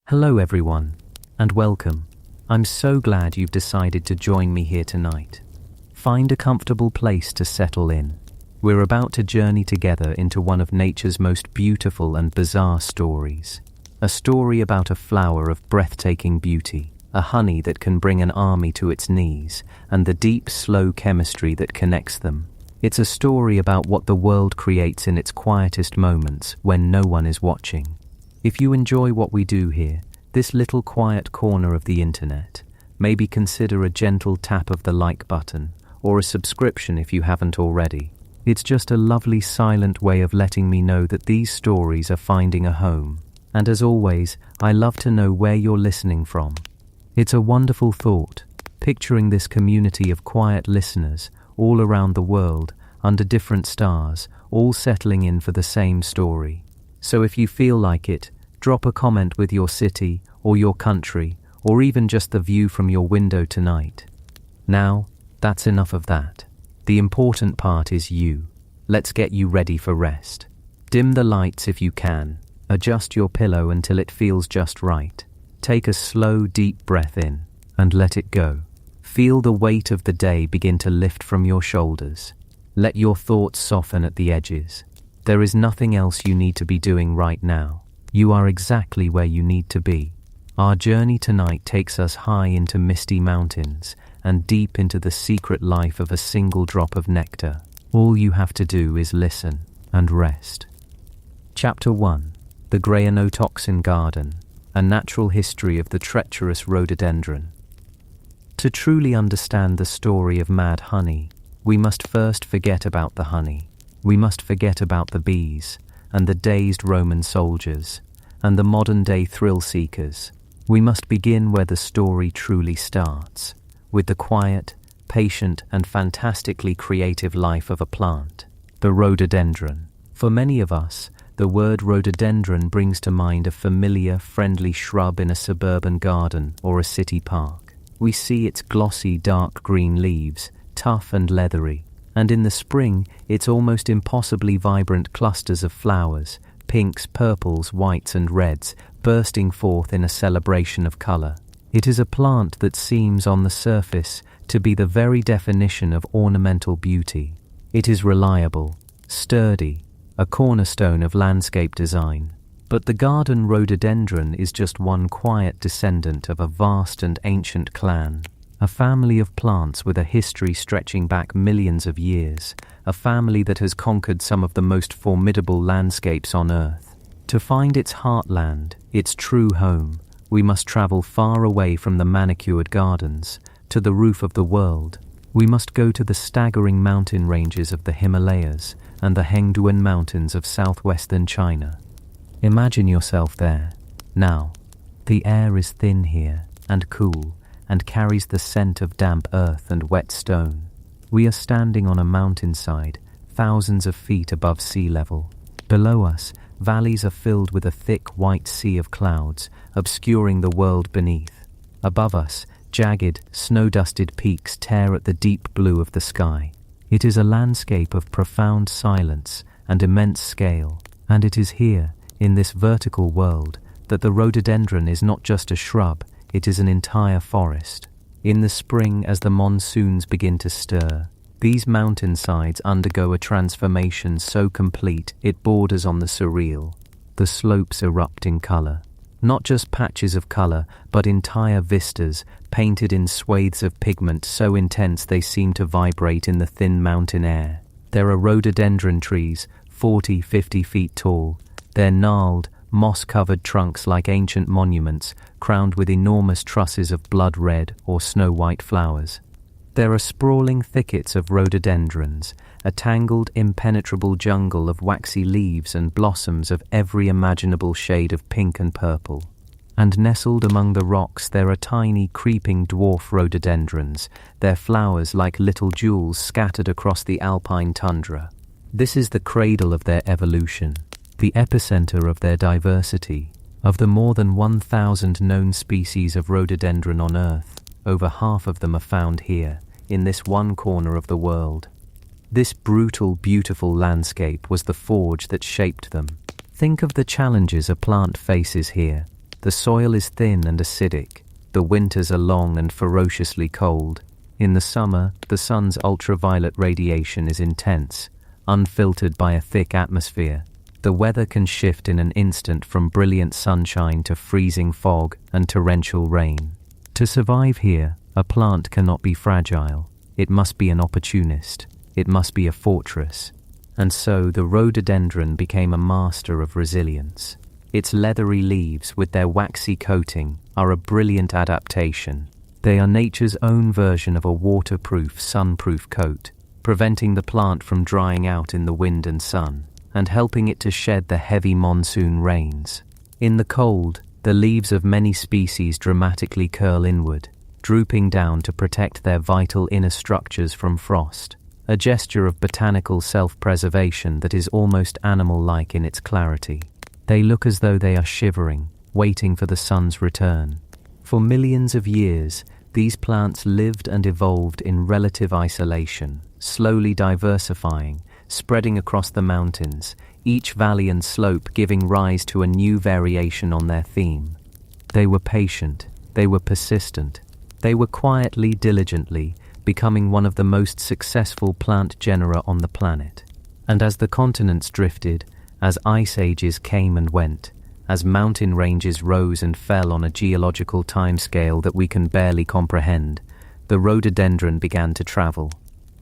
Hello everyone, and welcome. I'm so glad you've decided to join me here tonight. Find a comfortable place to settle in. We're about to journey together into one of nature's most beautiful and bizarre stories. A story about a flower of breathtaking beauty, a honey that can bring an army to its knees, and the deep, slow chemistry that connects them. It's a story about what the world creates in its quietest moments when no one is watching. If you enjoy what we do here, this little quiet corner of the internet, maybe consider a gentle tap of the like button or a subscription if you haven't already. It's just a lovely silent way of letting me know that these stories are finding a home. And as always, I love to know where you're listening from. It's a wonderful thought, picturing this community of quiet listeners all around the world under different stars, all settling in for the same story. So if you feel like it, drop a comment with your city or your country or even just the view from your window tonight. Now, that's enough of that. The important part is you. Let's get you ready for rest. Dim the lights if you can. Adjust your pillow until it feels just right. Take a slow, deep breath in and let it go. Feel the weight of the day begin to lift from your shoulders. Let your thoughts soften at the edges. There is nothing else you need to be doing right now. You are exactly where you need to be. Our journey tonight takes us high into misty mountains and deep into the secret life of a single drop of nectar. All you have to do is listen and rest. Chapter 1. The Grayanotoxin Garden, a natural history of the treacherous rhododendron. To truly understand the story of mad honey, we must first forget about the honey. We must forget about the bees, and the dazed Roman soldiers, and the modern-day thrill-seekers. We must begin where the story truly starts, with the quiet, patient, and fantastically creative life of a plant, the rhododendron. For many of us, the word rhododendron brings to mind a familiar, friendly shrub in a suburban garden or a city park. We see its glossy, dark green leaves, tough and leathery, and in the spring, its almost impossibly vibrant clusters of flowers, pinks, purples, whites, and reds, bursting forth in a celebration of color. It is a plant that seems, on the surface, to be the very definition of ornamental beauty. It is reliable, sturdy, a cornerstone of landscape design. But the garden rhododendron is just one quiet descendant of a vast and ancient clan. A family of plants with a history stretching back millions of years, a family that has conquered some of the most formidable landscapes on Earth. To find its heartland, its true home, we must travel far away from the manicured gardens, to the roof of the world. We must go to the staggering mountain ranges of the Himalayas and the Hengduan Mountains of southwestern China. Imagine yourself there. Now, the air is thin here and cool, and carries the scent of damp earth and wet stone. We are standing on a mountainside, thousands of feet above sea level. Below us, valleys are filled with a thick white sea of clouds, obscuring the world beneath. Above us, jagged, snow-dusted peaks tear at the deep blue of the sky. It is a landscape of profound silence and immense scale, and it is here, in this vertical world, that the rhododendron is not just a shrub, it is an entire forest. In the spring, as the monsoons begin to stir, these mountainsides undergo a transformation so complete it borders on the surreal. The slopes erupt in color. Not just patches of color, but entire vistas, painted in swathes of pigment so intense they seem to vibrate in the thin mountain air. There are rhododendron trees, 40, 50 feet tall. Their gnarled, moss-covered trunks like ancient monuments, crowned with enormous trusses of blood-red or snow-white flowers. There are sprawling thickets of rhododendrons, a tangled, impenetrable jungle of waxy leaves and blossoms of every imaginable shade of pink and purple. And nestled among the rocks there are tiny, creeping dwarf rhododendrons, their flowers like little jewels scattered across the alpine tundra. This is the cradle of their evolution, the epicenter of their diversity. Of the more than 1,000 known species of rhododendron on Earth, over half of them are found here, in this one corner of the world. This brutal, beautiful landscape was the forge that shaped them. Think of the challenges a plant faces here. The soil is thin and acidic. The winters are long and ferociously cold. In the summer, the sun's ultraviolet radiation is intense, unfiltered by a thick atmosphere. The weather can shift in an instant from brilliant sunshine to freezing fog and torrential rain. To survive here, a plant cannot be fragile. It must be an opportunist. It must be a fortress. And so the rhododendron became a master of resilience. Its leathery leaves, with their waxy coating, are a brilliant adaptation. They are nature's own version of a waterproof, sunproof coat, preventing the plant from drying out in the wind and sun, and helping it to shed the heavy monsoon rains. In the cold, the leaves of many species dramatically curl inward, drooping down to protect their vital inner structures from frost, a gesture of botanical self-preservation that is almost animal-like in its clarity. They look as though they are shivering, waiting for the sun's return. For millions of years, these plants lived and evolved in relative isolation, slowly diversifying, spreading across the mountains, each valley and slope giving rise to a new variation on their theme. They were patient, they were persistent, they were quietly, diligently, becoming one of the most successful plant genera on the planet. And as the continents drifted, as ice ages came and went, as mountain ranges rose and fell on a geological timescale that we can barely comprehend, the rhododendron began to travel.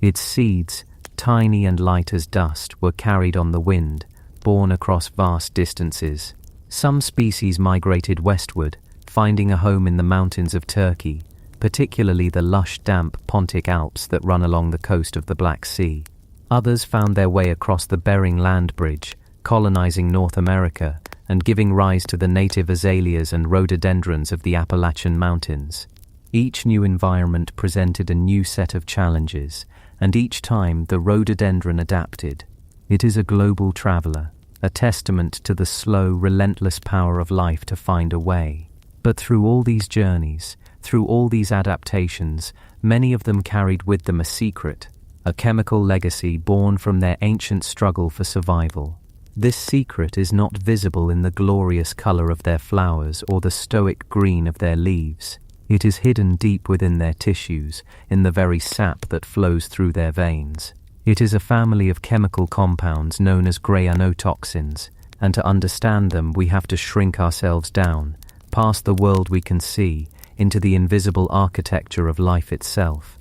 Its seeds, tiny and light as dust, were carried on the wind, borne across vast distances. Some species migrated westward, finding a home in the mountains of Turkey, particularly the lush, damp Pontic Alps that run along the coast of the Black Sea. Others found their way across the Bering Land Bridge, colonizing North America and giving rise to the native azaleas and rhododendrons of the Appalachian Mountains. Each new environment presented a new set of challenges, and each time the rhododendron adapted. It is a global traveler, a testament to the slow, relentless power of life to find a way. But through all these journeys, through all these adaptations, many of them carried with them a secret, a chemical legacy born from their ancient struggle for survival. This secret is not visible in the glorious color of their flowers or the stoic green of their leaves. It is hidden deep within their tissues, in the very sap that flows through their veins. It is a family of chemical compounds known as Grayanotoxins, and to understand them we have to shrink ourselves down, past the world we can see, into the invisible architecture of life itself.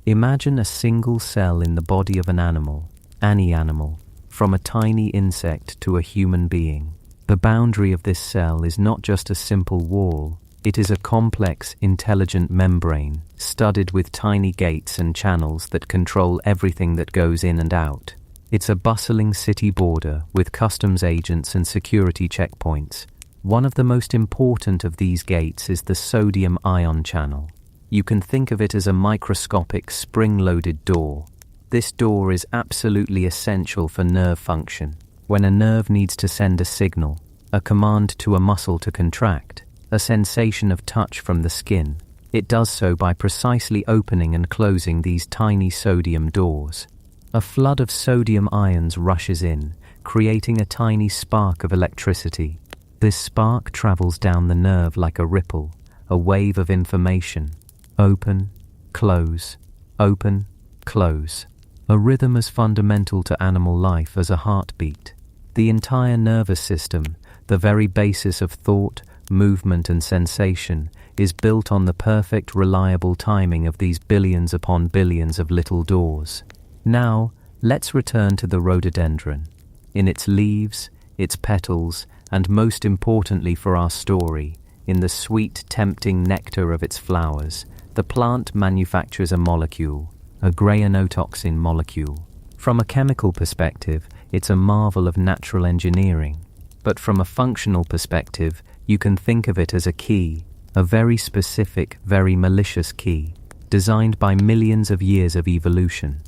Imagine a single cell in the body of an animal, any animal, from a tiny insect to a human being. The boundary of this cell is not just a simple wall, it is a complex, intelligent membrane, studded with tiny gates and channels that control everything that goes in and out. It's a bustling city border with customs agents and security checkpoints. One of the most important of these gates is the sodium ion channel. You can think of it as a microscopic, spring-loaded door. This door is absolutely essential for nerve function. When a nerve needs to send a signal, a command to a muscle to contract, a sensation of touch from the skin, it does so by precisely opening and closing these tiny sodium doors. A flood of sodium ions rushes in, creating a tiny spark of electricity. This spark travels down the nerve like a ripple, a wave of information. Open, close, open, close. A rhythm as fundamental to animal life as a heartbeat. The entire nervous system, the very basis of thought, movement and sensation, is built on the perfect, reliable timing of these billions upon billions of little doors. Now, let's return to the rhododendron. In its leaves, its petals, and most importantly for our story, in the sweet, tempting nectar of its flowers, the plant manufactures a molecule, a grayanotoxin molecule. From a chemical perspective, it's a marvel of natural engineering. But from a functional perspective, you can think of it as a key, a very specific, very malicious key, designed by millions of years of evolution.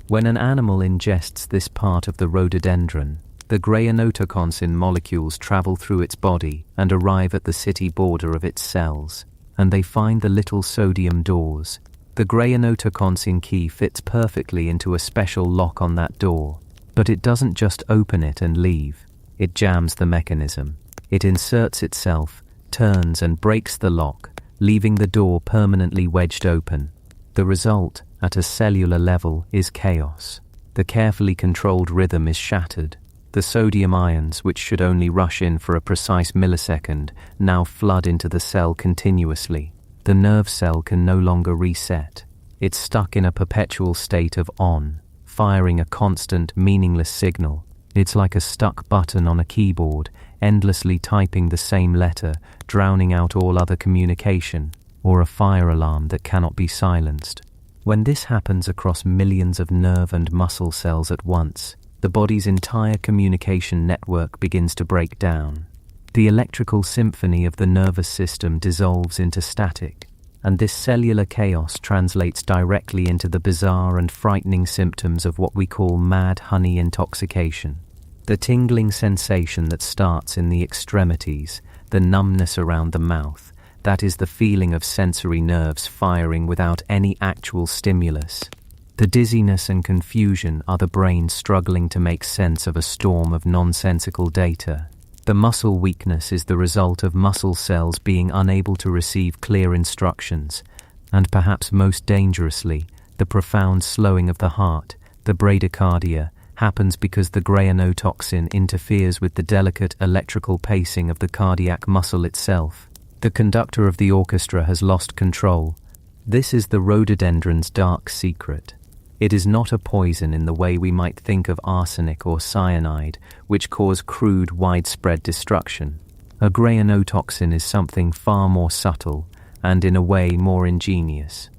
When an animal ingests this part of the rhododendron, the grayanotoxin molecules travel through its body and arrive at the city border of its cells, and they find the little sodium doors. The grayanotoxin key fits perfectly into a special lock on that door, but it doesn't just open it and leave. It jams the mechanism. It inserts itself, turns and breaks the lock, leaving the door permanently wedged open. The result, at a cellular level, is chaos. The carefully controlled rhythm is shattered. The sodium ions, which should only rush in for a precise millisecond, now flood into the cell continuously. The nerve cell can no longer reset. It's stuck in a perpetual state of on, firing a constant, meaningless signal. It's like a stuck button on a keyboard, endlessly typing the same letter, drowning out all other communication, or a fire alarm that cannot be silenced. When this happens across millions of nerve and muscle cells at once, the body's entire communication network begins to break down. The electrical symphony of the nervous system dissolves into static, and this cellular chaos translates directly into the bizarre and frightening symptoms of what we call mad honey intoxication. The tingling sensation that starts in the extremities, the numbness around the mouth, that is the feeling of sensory nerves firing without any actual stimulus. The dizziness and confusion are the brain struggling to make sense of a storm of nonsensical data. The muscle weakness is the result of muscle cells being unable to receive clear instructions, and perhaps most dangerously, the profound slowing of the heart, the bradycardia, happens because the Grayanotoxin interferes with the delicate electrical pacing of the cardiac muscle itself. The conductor of the orchestra has lost control. This is the rhododendron's dark secret. It is not a poison in the way we might think of arsenic or cyanide, which cause crude, widespread destruction. A grayanotoxin is something far more subtle and, in a way, more ingenious.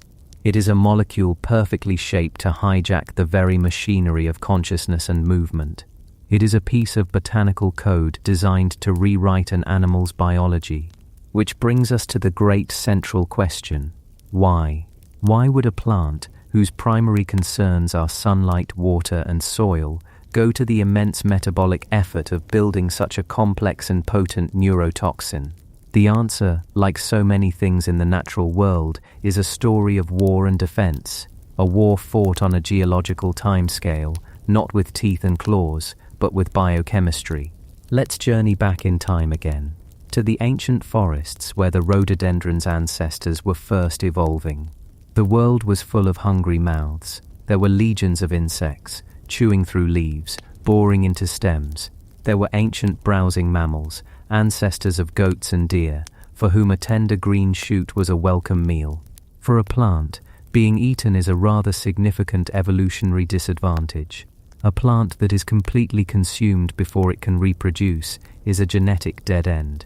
It is a molecule perfectly shaped to hijack the very machinery of consciousness and movement. It is a piece of botanical code designed to rewrite an animal's biology, which brings us to the great central question: why? Why would a plant, whose primary concerns are sunlight, water, and soil, go to the immense metabolic effort of building such a complex and potent neurotoxin? The answer, like so many things in the natural world, is a story of war and defense, a war fought on a geological timescale, not with teeth and claws, but with biochemistry. Let's journey back in time again, to the ancient forests where the rhododendron's ancestors were first evolving. The world was full of hungry mouths. There were legions of insects, chewing through leaves, boring into stems. There were ancient browsing mammals, ancestors of goats and deer, for whom a tender green shoot was a welcome meal. For a plant, being eaten is a rather significant evolutionary disadvantage. A plant that is completely consumed before it can reproduce is a genetic dead end.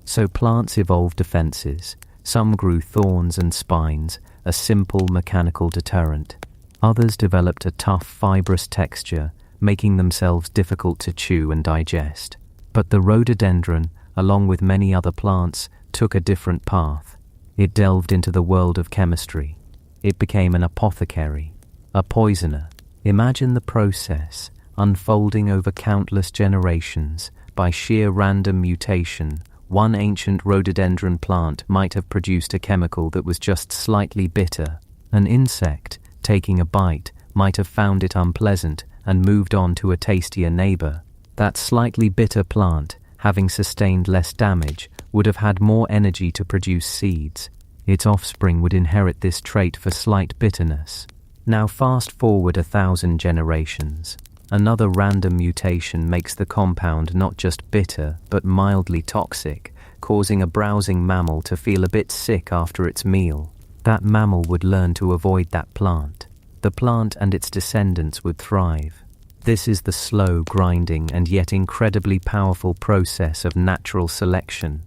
So plants evolved defenses. Some grew thorns and spines, a simple mechanical deterrent. Others developed a tough, fibrous texture, making themselves difficult to chew and digest. But the rhododendron, along with many other plants, took a different path. It delved into the world of chemistry. It became an apothecary, a poisoner. Imagine the process, unfolding over countless generations. By sheer random mutation, one ancient rhododendron plant might have produced a chemical that was just slightly bitter. An insect, taking a bite, might have found it unpleasant and moved on to a tastier neighbor. That slightly bitter plant, having sustained less damage, would have had more energy to produce seeds. Its offspring would inherit this trait for slight bitterness. Now fast forward 1,000 generations. Another random mutation makes the compound not just bitter, but mildly toxic, causing a browsing mammal to feel a bit sick after its meal. That mammal would learn to avoid that plant. The plant and its descendants would thrive. This is the slow, grinding, and yet incredibly powerful process of natural selection.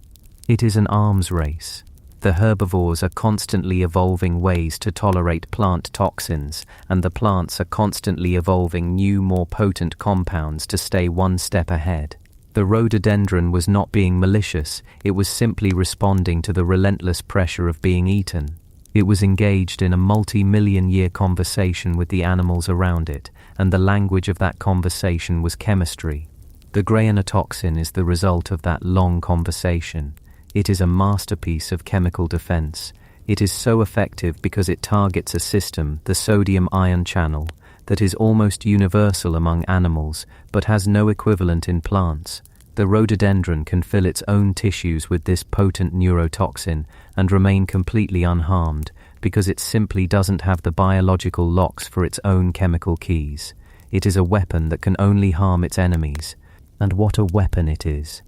It is an arms race. The herbivores are constantly evolving ways to tolerate plant toxins, and the plants are constantly evolving new, more potent compounds to stay one step ahead. The rhododendron was not being malicious, it was simply responding to the relentless pressure of being eaten. It was engaged in a multi-million-year conversation with the animals around it, and the language of that conversation was chemistry. The Grayanotoxin is the result of that long conversation. It is a masterpiece of chemical defense. It is so effective because it targets a system, the sodium-ion channel, that is almost universal among animals, but has no equivalent in plants. The rhododendron can fill its own tissues with this potent neurotoxin and remain completely unharmed because it simply doesn't have the biological locks for its own chemical keys. It is a weapon that can only harm its enemies. And what a weapon it is.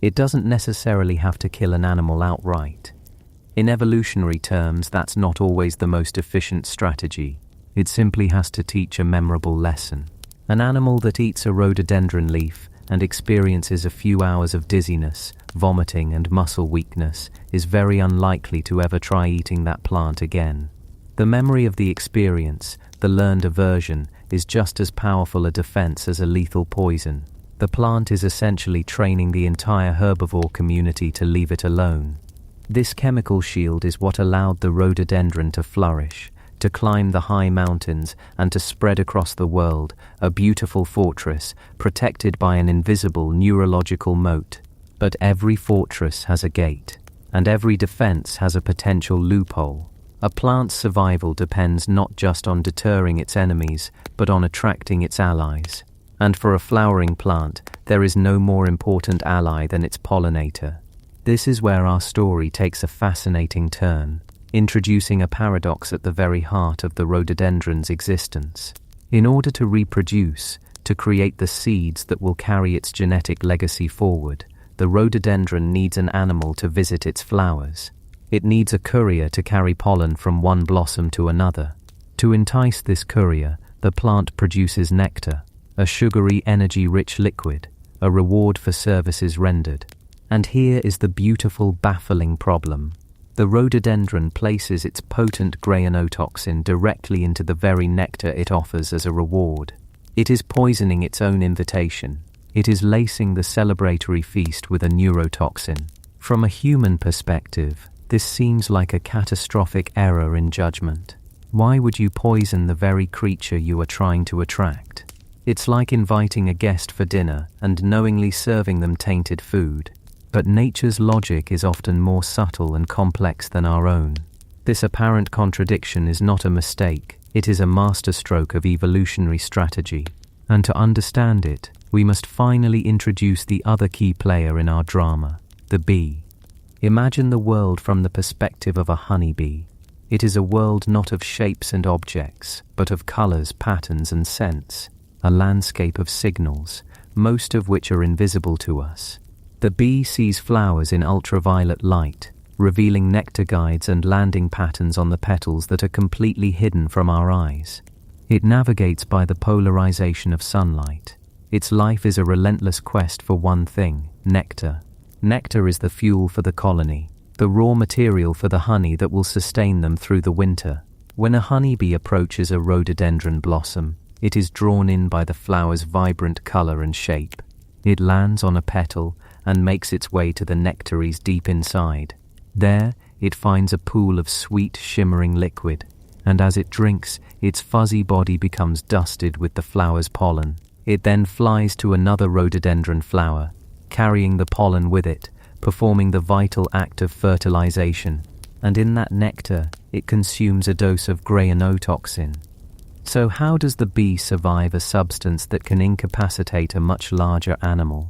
It doesn't necessarily have to kill an animal outright. In evolutionary terms, that's not always the most efficient strategy. It simply has to teach a memorable lesson. An animal that eats a rhododendron leaf and experiences a few hours of dizziness, vomiting and muscle weakness is very unlikely to ever try eating that plant again. The memory of the experience, the learned aversion, is just as powerful a defense as a lethal poison. The plant is essentially training the entire herbivore community to leave it alone. This chemical shield is what allowed the rhododendron to flourish, to climb the high mountains and to spread across the world, a beautiful fortress protected by an invisible neurological moat. But every fortress has a gate, and every defense has a potential loophole. A plant's survival depends not just on deterring its enemies, but on attracting its allies. And for a flowering plant, there is no more important ally than its pollinator. This is where our story takes a fascinating turn, introducing a paradox at the very heart of the rhododendron's existence. In order to reproduce, to create the seeds that will carry its genetic legacy forward, the rhododendron needs an animal to visit its flowers. It needs a courier to carry pollen from one blossom to another. To entice this courier, the plant produces nectar, a sugary, energy-rich liquid, a reward for services rendered. And here is the beautiful, baffling problem. The rhododendron places its potent Grayanotoxin directly into the very nectar it offers as a reward. It is poisoning its own invitation. It is lacing the celebratory feast with a neurotoxin. From a human perspective, this seems like a catastrophic error in judgment. Why would you poison the very creature you are trying to attract? It's like inviting a guest for dinner and knowingly serving them tainted food. But nature's logic is often more subtle and complex than our own. This apparent contradiction is not a mistake, it is a masterstroke of evolutionary strategy. And to understand it, we must finally introduce the other key player in our drama, the bee. Imagine the world from the perspective of a honeybee. It is a world not of shapes and objects, but of colors, patterns, and scents, a landscape of signals, most of which are invisible to us. The bee sees flowers in ultraviolet light, revealing nectar guides and landing patterns on the petals that are completely hidden from our eyes. It navigates by the polarization of sunlight. Its life is a relentless quest for one thing, nectar. Nectar is the fuel for the colony, the raw material for the honey that will sustain them through the winter. When a honeybee approaches a rhododendron blossom, it is drawn in by the flower's vibrant color and shape. It lands on a petal and makes its way to the nectaries deep inside. There, it finds a pool of sweet, shimmering liquid, and as it drinks, its fuzzy body becomes dusted with the flower's pollen. It then flies to another rhododendron flower, carrying the pollen with it, performing the vital act of fertilization, and in that nectar, it consumes a dose of Grayanotoxin. So how does the bee survive a substance that can incapacitate a much larger animal?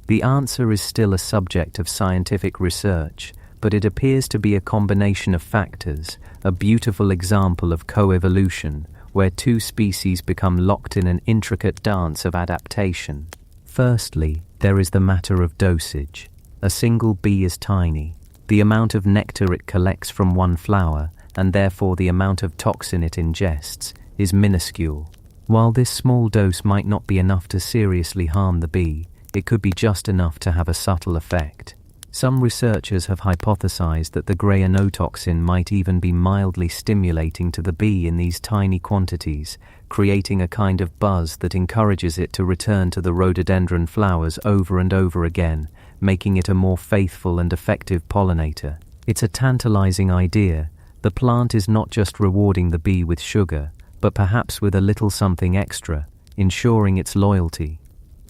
The answer is still a subject of scientific research, but it appears to be a combination of factors, a beautiful example of coevolution, where two species become locked in an intricate dance of adaptation. Firstly, there is the matter of dosage. A single bee is tiny. The amount of nectar it collects from one flower, and therefore the amount of toxin it ingests, is minuscule. While this small dose might not be enough to seriously harm the bee, it could be just enough to have a subtle effect. Some researchers have hypothesized that the Grayanotoxin might even be mildly stimulating to the bee in these tiny quantities, creating a kind of buzz that encourages it to return to the rhododendron flowers over and over again, making it a more faithful and effective pollinator. It's a tantalizing idea. The plant is not just rewarding the bee with sugar, but perhaps with a little something extra, ensuring its loyalty.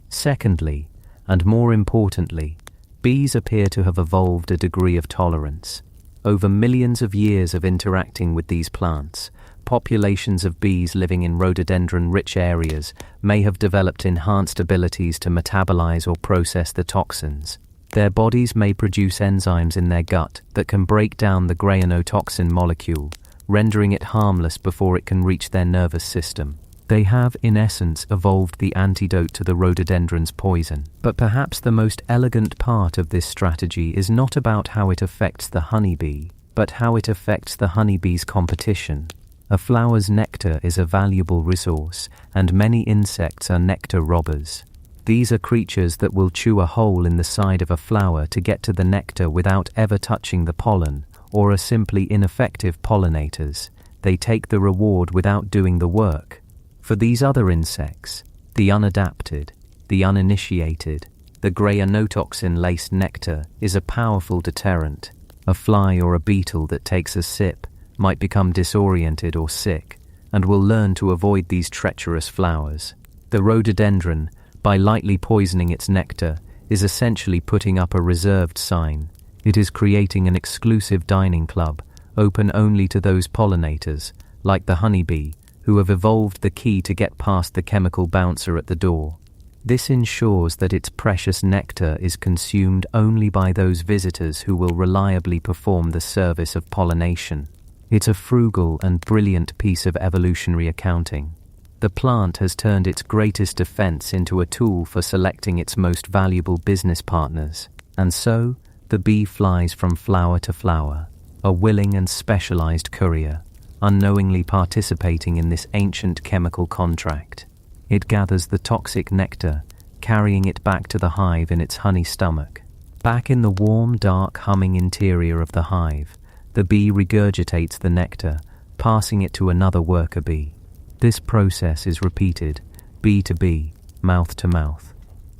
Secondly, and more importantly, bees appear to have evolved a degree of tolerance. Over millions of years of interacting with these plants, Populations of bees living in rhododendron-rich areas may have developed enhanced abilities to metabolize or process the toxins. Their bodies may produce enzymes in their gut that can break down the grayanotoxin molecule, rendering it harmless before it can reach their nervous system. They have, in essence, evolved the antidote to the rhododendron's poison. But perhaps the most elegant part of this strategy is not about how it affects the honeybee, but how it affects the honeybee's competition. A flower's nectar is a valuable resource, and many insects are nectar robbers. These are creatures that will chew a hole in the side of a flower to get to the nectar without ever touching the pollen, or are simply ineffective pollinators. They take the reward without doing the work. For these other insects, the unadapted, the uninitiated, the grayanotoxin-laced nectar is a powerful deterrent. A fly or a beetle that takes a sip might become disoriented or sick, and will learn to avoid these treacherous flowers. The rhododendron, by lightly poisoning its nectar, is essentially putting up a reserved sign. It is creating an exclusive dining club, open only to those pollinators, like the honeybee, who have evolved the key to get past the chemical bouncer at the door. This ensures that its precious nectar is consumed only by those visitors who will reliably perform the service of pollination. It's a frugal and brilliant piece of evolutionary accounting. The plant has turned its greatest defense into a tool for selecting its most valuable business partners. And so, the bee flies from flower to flower, a willing and specialized courier, unknowingly participating in this ancient chemical contract. It gathers the toxic nectar, carrying it back to the hive in its honey stomach. Back in the warm, dark, humming interior of the hive, the bee regurgitates the nectar, passing it to another worker bee. This process is repeated, bee to bee, mouth to mouth.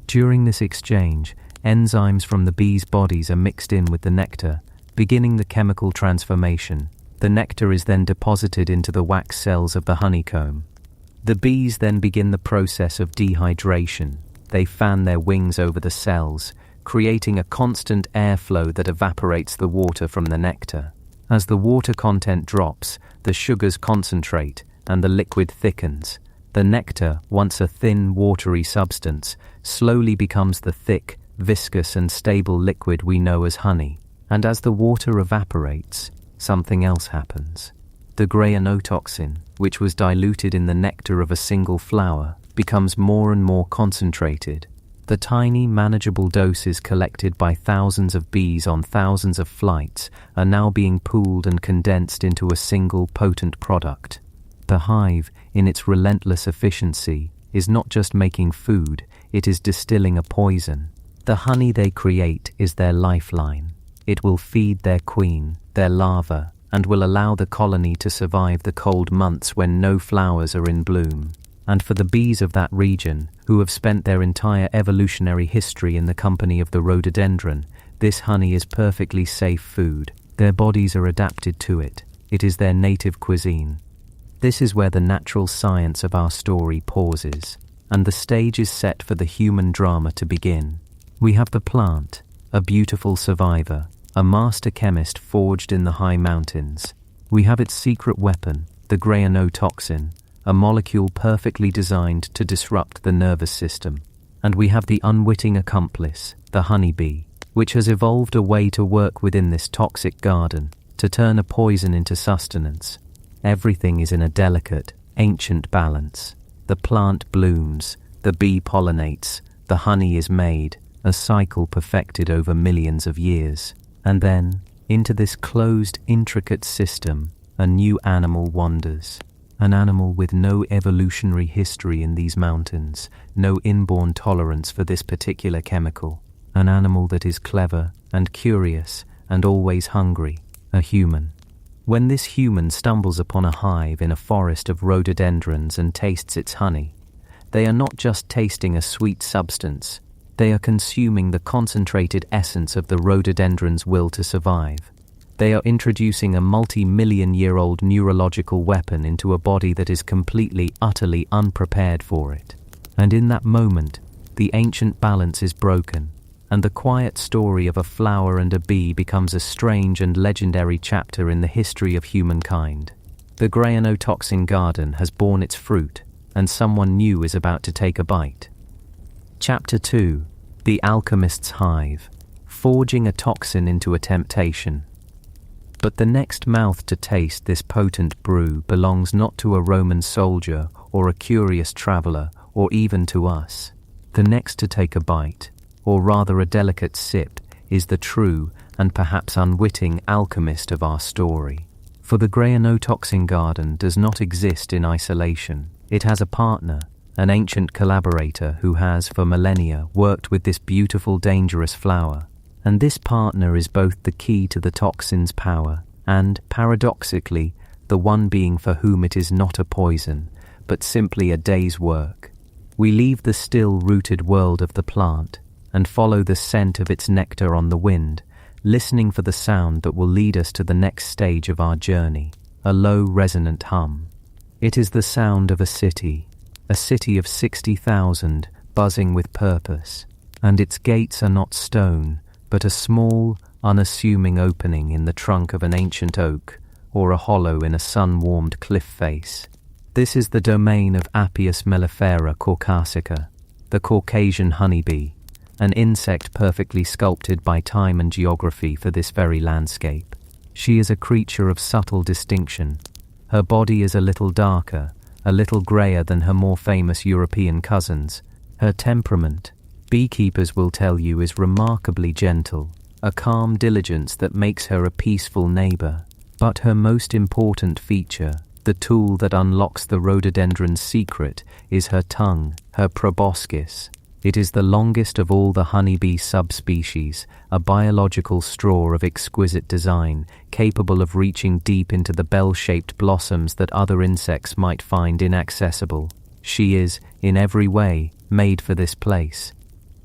During this exchange, enzymes from the bees' bodies are mixed in with the nectar, beginning the chemical transformation. The nectar is then deposited into the wax cells of the honeycomb. The bees then begin the process of dehydration. They fan their wings over the cells, creating a constant airflow that evaporates the water from the nectar. As the water content drops, the sugars concentrate and the liquid thickens. The nectar, once a thin, watery substance, slowly becomes the thick, viscous and stable liquid we know as honey. And as the water evaporates, something else happens. The grayanotoxin, which was diluted in the nectar of a single flower, becomes more and more concentrated. The tiny, manageable doses collected by thousands of bees on thousands of flights are now being pooled and condensed into a single potent product. The hive, in its relentless efficiency, is not just making food, it is distilling a poison. The honey they create is their lifeline. It will feed their queen, their larva, and will allow the colony to survive the cold months when no flowers are in bloom. And for the bees of that region, who have spent their entire evolutionary history in the company of the rhododendron, this honey is perfectly safe food. Their bodies are adapted to it. It is their native cuisine. This is where the natural science of our story pauses, and the stage is set for the human drama to begin. We have the plant, a beautiful survivor, a master chemist forged in the high mountains. We have its secret weapon, the grayanotoxin, a molecule perfectly designed to disrupt the nervous system. And we have the unwitting accomplice, the honeybee, which has evolved a way to work within this toxic garden, to turn a poison into sustenance. Everything is in a delicate, ancient balance. The plant blooms, the bee pollinates, the honey is made, a cycle perfected over millions of years. And then, into this closed, intricate system, a new animal wanders. An animal with no evolutionary history in these mountains, no inborn tolerance for this particular chemical. An animal that is clever and curious and always hungry, a human. When this human stumbles upon a hive in a forest of rhododendrons and tastes its honey, they are not just tasting a sweet substance, they are consuming the concentrated essence of the rhododendron's will to survive. They are introducing a multi-million-year-old neurological weapon into a body that is completely, utterly unprepared for it. And in that moment, the ancient balance is broken, and the quiet story of a flower and a bee becomes a strange and legendary chapter in the history of humankind. The Grayanotoxin garden has borne its fruit, and someone new is about to take a bite. Chapter 2. The Alchemist's Hive. Forging a toxin into a temptation. But the next mouth to taste this potent brew belongs not to a Roman soldier or a curious traveler or even to us. The next to take a bite, or rather a delicate sip, is the true and perhaps unwitting alchemist of our story. For the Grayanotoxin garden does not exist in isolation. It has a partner, an ancient collaborator who has for millennia worked with this beautiful dangerous flower. And this partner is both the key to the toxin's power and, paradoxically, the one being for whom it is not a poison, but simply a day's work. We leave the still-rooted world of the plant and follow the scent of its nectar on the wind, listening for the sound that will lead us to the next stage of our journey, a low resonant hum. It is the sound of a city of 60,000 buzzing with purpose, and its gates are not stone, but a small, unassuming opening in the trunk of an ancient oak or a hollow in a sun-warmed cliff face. This is the domain of Appius mellifera caucasica, the Caucasian honeybee, an insect perfectly sculpted by time and geography for this very landscape. She is a creature of subtle distinction. Her body is a little darker, a little grayer than her more famous European cousins. Her temperament, beekeepers will tell you, is remarkably gentle, a calm diligence that makes her a peaceful neighbor. But her most important feature, the tool that unlocks the rhododendron's secret, is her tongue, her proboscis. It is the longest of all the honeybee subspecies, a biological straw of exquisite design, capable of reaching deep into the bell-shaped blossoms that other insects might find inaccessible. She is, in every way, made for this place.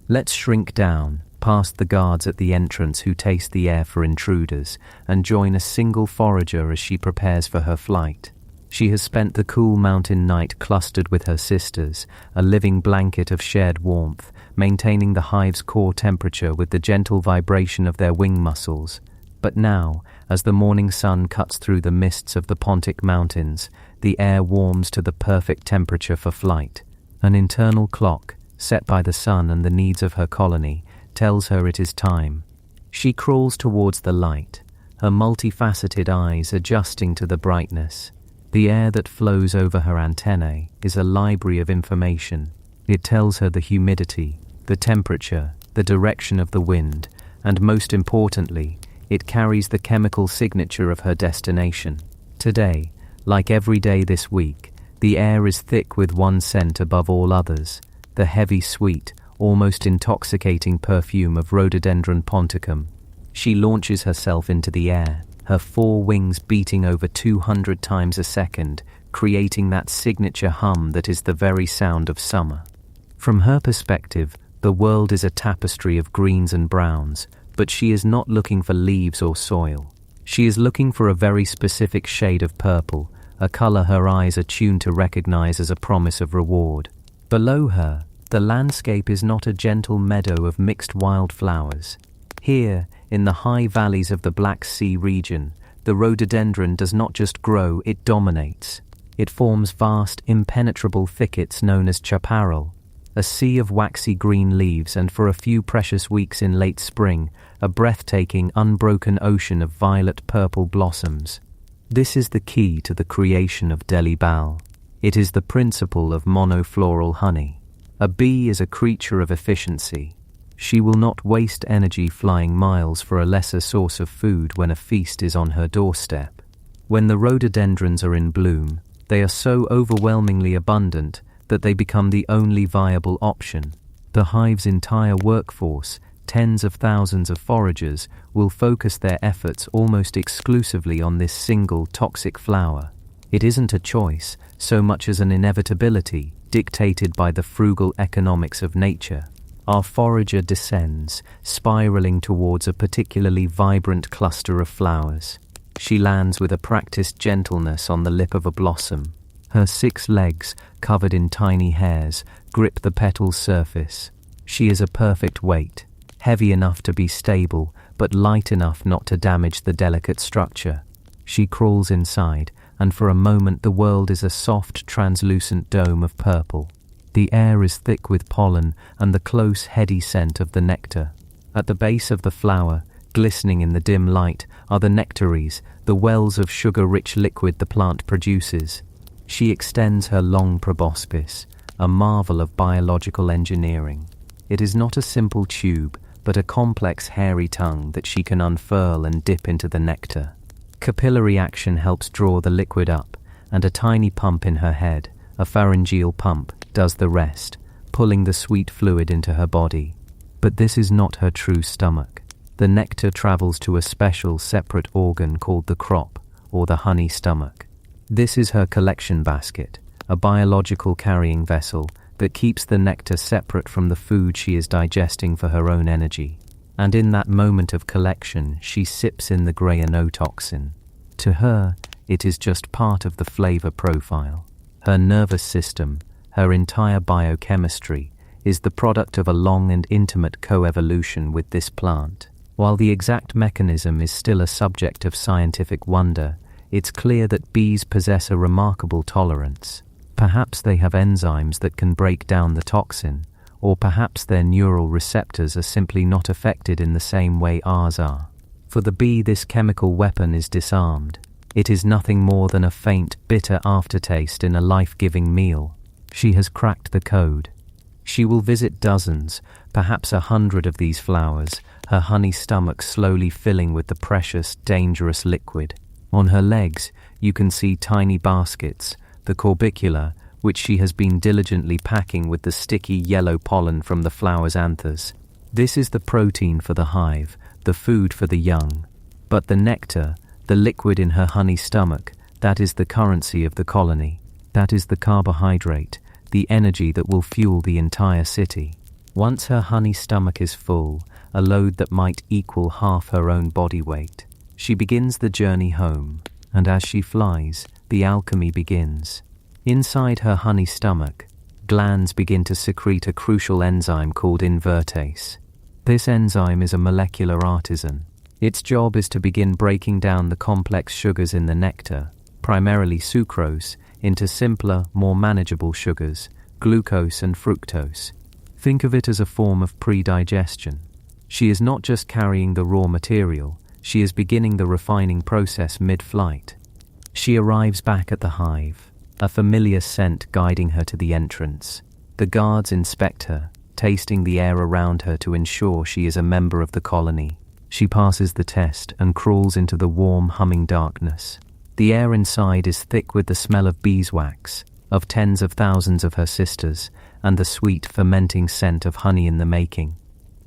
Let's shrink down, past the guards at the entrance who taste the air for intruders, and join a single forager as she prepares for her flight. She has spent the cool mountain night clustered with her sisters, a living blanket of shared warmth, maintaining the hive's core temperature with the gentle vibration of their wing muscles. But now, as the morning sun cuts through the mists of the Pontic Mountains, the air warms to the perfect temperature for flight. An internal clock, set by the sun and the needs of her colony, tells her it is time. She crawls towards the light, her multifaceted eyes adjusting to the brightness. The air that flows over her antennae is a library of information. It tells her the humidity, the temperature, the direction of the wind, and most importantly, it carries the chemical signature of her destination. Today, like every day this week, the air is thick with one scent above all others, the heavy, sweet, almost intoxicating perfume of Rhododendron ponticum. She launches herself into the air, her four wings beating over 200 times a second, creating that signature hum that is the very sound of summer. From her perspective, the world is a tapestry of greens and browns, but she is not looking for leaves or soil. She is looking for a very specific shade of purple, a color her eyes are tuned to recognize as a promise of reward. Below her, the landscape is not a gentle meadow of mixed wildflowers. Here, in the high valleys of the Black Sea region, the rhododendron does not just grow, it dominates. It forms vast, impenetrable thickets known as chaparral, a sea of waxy green leaves, and for a few precious weeks in late spring, a breathtaking, unbroken ocean of violet-purple blossoms. This is the key to the creation of delibal. It is the principle of monofloral honey. A bee is a creature of efficiency. She will not waste energy flying miles for a lesser source of food when a feast is on her doorstep. When the rhododendrons are in bloom, they are so overwhelmingly abundant that they become the only viable option. The hive's entire workforce, tens of thousands of foragers, will focus their efforts almost exclusively on this single toxic flower. It isn't a choice, so much as an inevitability, dictated by the frugal economics of nature. Our forager descends, spiraling towards a particularly vibrant cluster of flowers. She lands with a practiced gentleness on the lip of a blossom. Her 6 legs, covered in tiny hairs, grip the petal's surface. She is a perfect weight, heavy enough to be stable, but light enough not to damage the delicate structure. She crawls inside, and for a moment the world is a soft, translucent dome of purple. The air is thick with pollen and the close, heady scent of the nectar. At the base of the flower, glistening in the dim light, are the nectaries, the wells of sugar-rich liquid the plant produces. She extends her long proboscis, a marvel of biological engineering. It is not a simple tube, but a complex hairy tongue that she can unfurl and dip into the nectar. Capillary action helps draw the liquid up, and a tiny pump in her head, a pharyngeal pump, does the rest, pulling the sweet fluid into her body. But this is not her true stomach. The nectar travels to a special, separate organ called the crop, or the honey stomach. This is her collection basket, a biological carrying vessel that keeps the nectar separate from the food she is digesting for her own energy. And in that moment of collection, she sips in the Grayanotoxin. To her, it is just part of the flavor profile. Her nervous system, her entire biochemistry, is the product of a long and intimate coevolution with this plant. While the exact mechanism is still a subject of scientific wonder, it's clear that bees possess a remarkable tolerance. Perhaps they have enzymes that can break down the toxin, or perhaps their neural receptors are simply not affected in the same way ours are. For the bee, this chemical weapon is disarmed. It is nothing more than a faint, bitter aftertaste in a life-giving meal. She has cracked the code. She will visit dozens, perhaps 100 of these flowers, her honey stomach slowly filling with the precious, dangerous liquid. On her legs, you can see tiny baskets, the corbicula, which she has been diligently packing with the sticky yellow pollen from the flower's anthers. This is the protein for the hive, the food for the young. But the nectar, the liquid in her honey stomach, that is the currency of the colony. That is the carbohydrate, the energy that will fuel the entire city. Once her honey stomach is full, a load that might equal half her own body weight, she begins the journey home, and as she flies, the alchemy begins. Inside her honey stomach, glands begin to secrete a crucial enzyme called invertase. This enzyme is a molecular artisan. Its job is to begin breaking down the complex sugars in the nectar, primarily sucrose, into simpler, more manageable sugars, glucose and fructose. Think of it as a form of pre-digestion. She is not just carrying the raw material, she is beginning the refining process mid-flight. She arrives back at the hive, a familiar scent guiding her to the entrance. The guards inspect her, tasting the air around her to ensure she is a member of the colony. She passes the test and crawls into the warm, humming darkness. The air inside is thick with the smell of beeswax, of tens of thousands of her sisters, and the sweet, fermenting scent of honey in the making.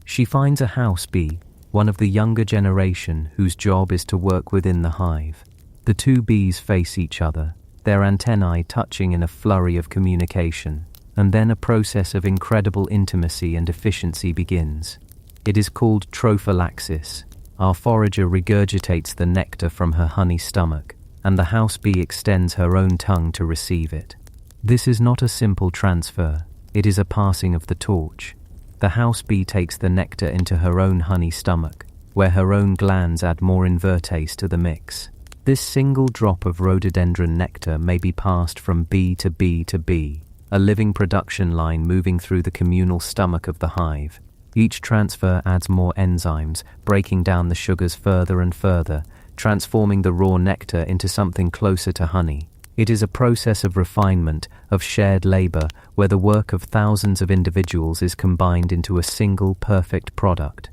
She finds a house bee, one of the younger generation whose job is to work within the hive. The two bees face each other, their antennae touching in a flurry of communication, and then a process of incredible intimacy and efficiency begins. It is called trophallaxis. Our forager regurgitates the nectar from her honey stomach, and the house bee extends her own tongue to receive it. This is not a simple transfer, it is a passing of the torch. The house bee takes the nectar into her own honey stomach, where her own glands add more invertase to the mix. This single drop of rhododendron nectar may be passed from bee to bee to bee, a living production line moving through the communal stomach of the hive. Each transfer adds more enzymes, breaking down the sugars further and further, transforming the raw nectar into something closer to honey. It is a process of refinement, of shared labor, where the work of thousands of individuals is combined into a single perfect product.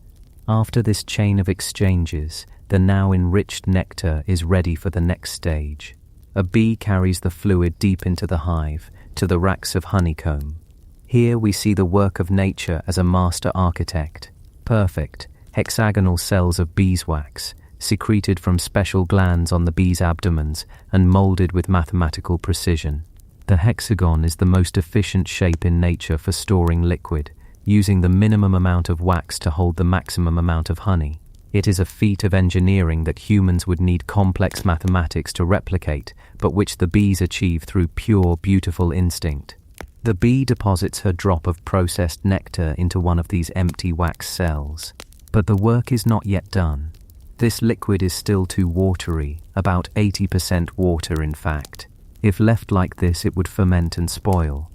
After this chain of exchanges, the now enriched nectar is ready for the next stage. A bee carries the fluid deep into the hive, to the racks of honeycomb. Here we see the work of nature as a master architect. Perfect, hexagonal cells of beeswax, secreted from special glands on the bees' abdomens and molded with mathematical precision. The hexagon is the most efficient shape in nature for storing liquid, using the minimum amount of wax to hold the maximum amount of honey. It is a feat of engineering that humans would need complex mathematics to replicate, but which the bees achieve through pure, beautiful instinct. The bee deposits her drop of processed nectar into one of these empty wax cells. But the work is not yet done. This liquid is still too watery, about 80% water in fact. If left like this, it would ferment and spoil.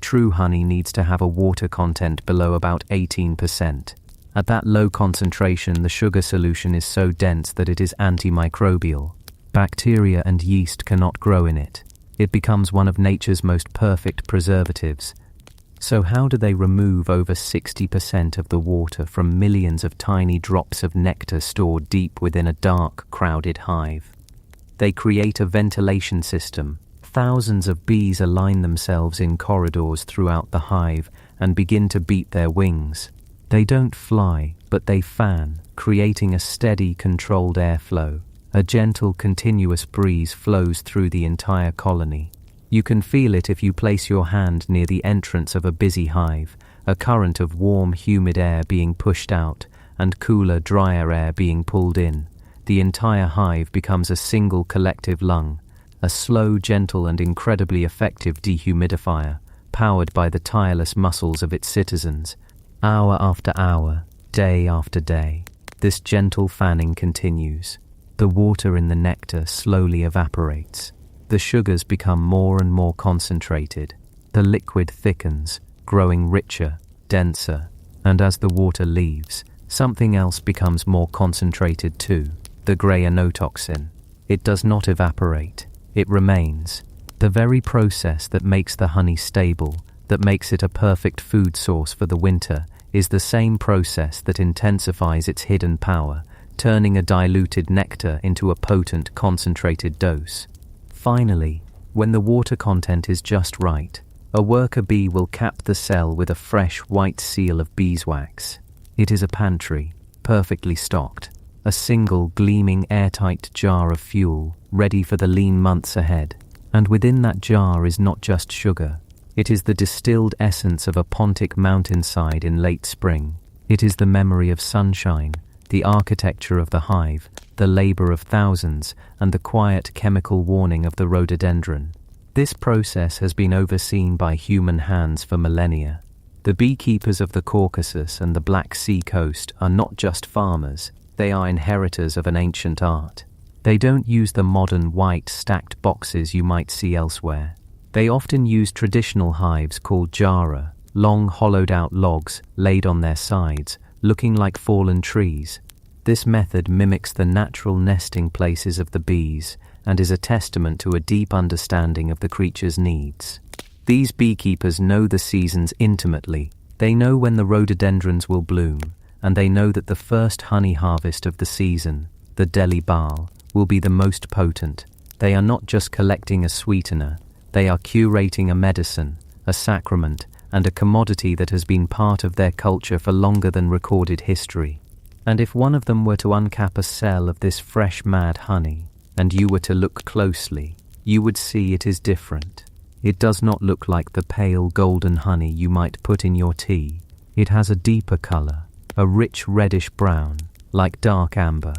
True honey needs to have a water content below about 18%. At that low concentration, the sugar solution is so dense that it is antimicrobial. Bacteria and yeast cannot grow in it. It becomes one of nature's most perfect preservatives. So how do they remove over 60% of the water from millions of tiny drops of nectar stored deep within a dark, crowded hive? They create a ventilation system. Thousands of bees align themselves in corridors throughout the hive and begin to beat their wings. They don't fly, but they fan, creating a steady, controlled airflow. A gentle, continuous breeze flows through the entire colony. You can feel it if you place your hand near the entrance of a busy hive, a current of warm, humid air being pushed out and cooler, drier air being pulled in. The entire hive becomes a single collective lung, a slow, gentle and incredibly effective dehumidifier, powered by the tireless muscles of its citizens. Hour after hour, day after day, this gentle fanning continues. The water in the nectar slowly evaporates. The sugars become more and more concentrated. The liquid thickens, growing richer, denser, and as the water leaves, something else becomes more concentrated too, the Grayanotoxin. It does not evaporate, it remains. The very process that makes the honey stable, that makes it a perfect food source for the winter, is the same process that intensifies its hidden power, turning a diluted nectar into a potent, concentrated dose. Finally, when the water content is just right, a worker bee will cap the cell with a fresh white seal of beeswax. It is a pantry, perfectly stocked, a single gleaming airtight jar of fuel, ready for the lean months ahead. And within that jar is not just sugar. It is the distilled essence of a Pontic mountainside in late spring. It is the memory of sunshine, the architecture of the hive, the labor of thousands, and the quiet chemical warning of the rhododendron. This process has been overseen by human hands for millennia. The beekeepers of the Caucasus and the Black Sea coast are not just farmers, they are inheritors of an ancient art. They don't use the modern white stacked boxes you might see elsewhere. They often use traditional hives called jara, long hollowed out logs laid on their sides, looking like fallen trees. This method mimics the natural nesting places of the bees and is a testament to a deep understanding of the creature's needs. These beekeepers know the seasons intimately. They know when the rhododendrons will bloom, and they know that the first honey harvest of the season, the delicacy, will be the most potent. They are not just collecting a sweetener, they are curating a medicine, a sacrament, and a commodity that has been part of their culture for longer than recorded history. And if one of them were to uncap a cell of this fresh mad honey, and you were to look closely, you would see it is different. It does not look like the pale golden honey you might put in your tea. It has a deeper color, a rich reddish brown, like dark amber.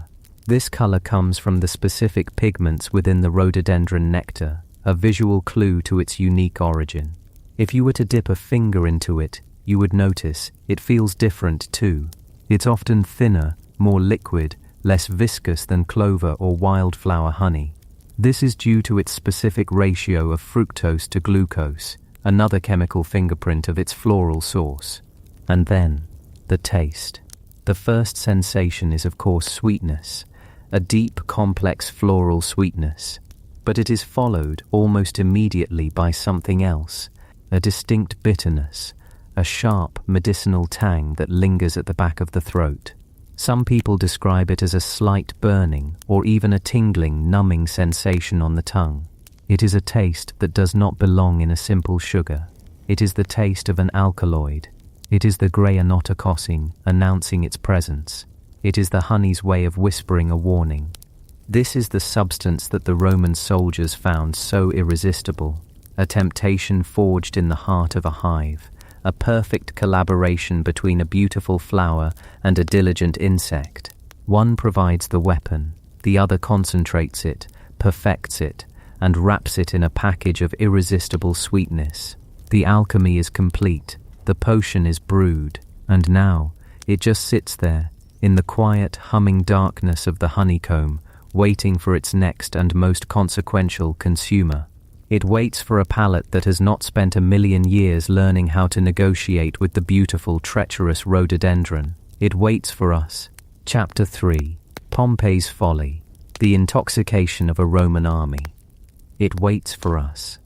This color comes from the specific pigments within the rhododendron nectar, a visual clue to its unique origin. If you were to dip a finger into it, you would notice it feels different too. It's often thinner, more liquid, less viscous than clover or wildflower honey. This is due to its specific ratio of fructose to glucose, another chemical fingerprint of its floral source. And then, the taste. The first sensation is of course sweetness, a deep, complex floral sweetness. But it is followed almost immediately by something else, a distinct bitterness, a sharp medicinal tang that lingers at the back of the throat. Some people describe it as a slight burning or even a tingling, numbing sensation on the tongue. It is a taste that does not belong in a simple sugar. It is the taste of an alkaloid. It is the Grayanotoxin announcing its presence. It is the honey's way of whispering a warning. This is the substance that the Roman soldiers found so irresistible, a temptation forged in the heart of a hive, a perfect collaboration between a beautiful flower and a diligent insect. One provides the weapon, the other concentrates it, perfects it, and wraps it in a package of irresistible sweetness. The alchemy is complete, the potion is brewed, and now it just sits there, in the quiet, humming darkness of the honeycomb, waiting for its next and most consequential consumer. It waits for a palate that has not spent a million years learning how to negotiate with the beautiful, treacherous rhododendron. It waits for us. Chapter 3. Pompey's Folly. The Intoxication of a Roman Army. It waits for us.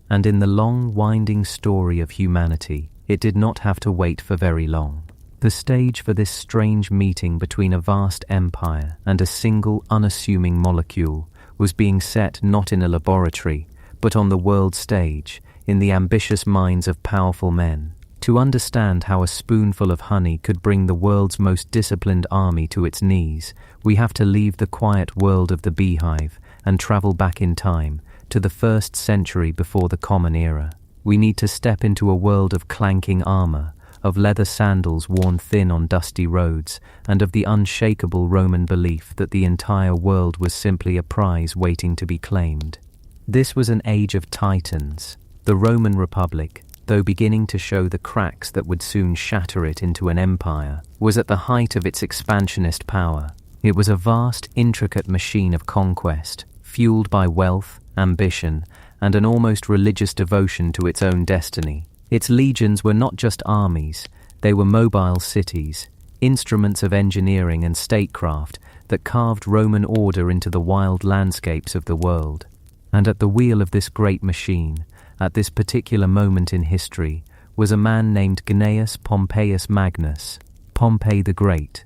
And in the long, winding story of humanity, it did not have to wait for very long. The stage for this strange meeting between a vast empire and a single, unassuming molecule was being set not in a laboratory, but on the world stage, in the ambitious minds of powerful men. To understand how a spoonful of honey could bring the world's most disciplined army to its knees, we have to leave the quiet world of the beehive and travel back in time to the 1st century before the Common Era. We need to step into a world of clanking armor, of leather sandals worn thin on dusty roads, and of the unshakable Roman belief that the entire world was simply a prize waiting to be claimed. This was an age of titans. The Roman Republic, though beginning to show the cracks that would soon shatter it into an empire, was at the height of its expansionist power. It was a vast, intricate machine of conquest, fueled by wealth, ambition, and an almost religious devotion to its own destiny. Its legions were not just armies, they were mobile cities, instruments of engineering and statecraft that carved Roman order into the wild landscapes of the world. And at the wheel of this great machine, at this particular moment in history, was a man named Gnaeus Pompeius Magnus, Pompey the Great.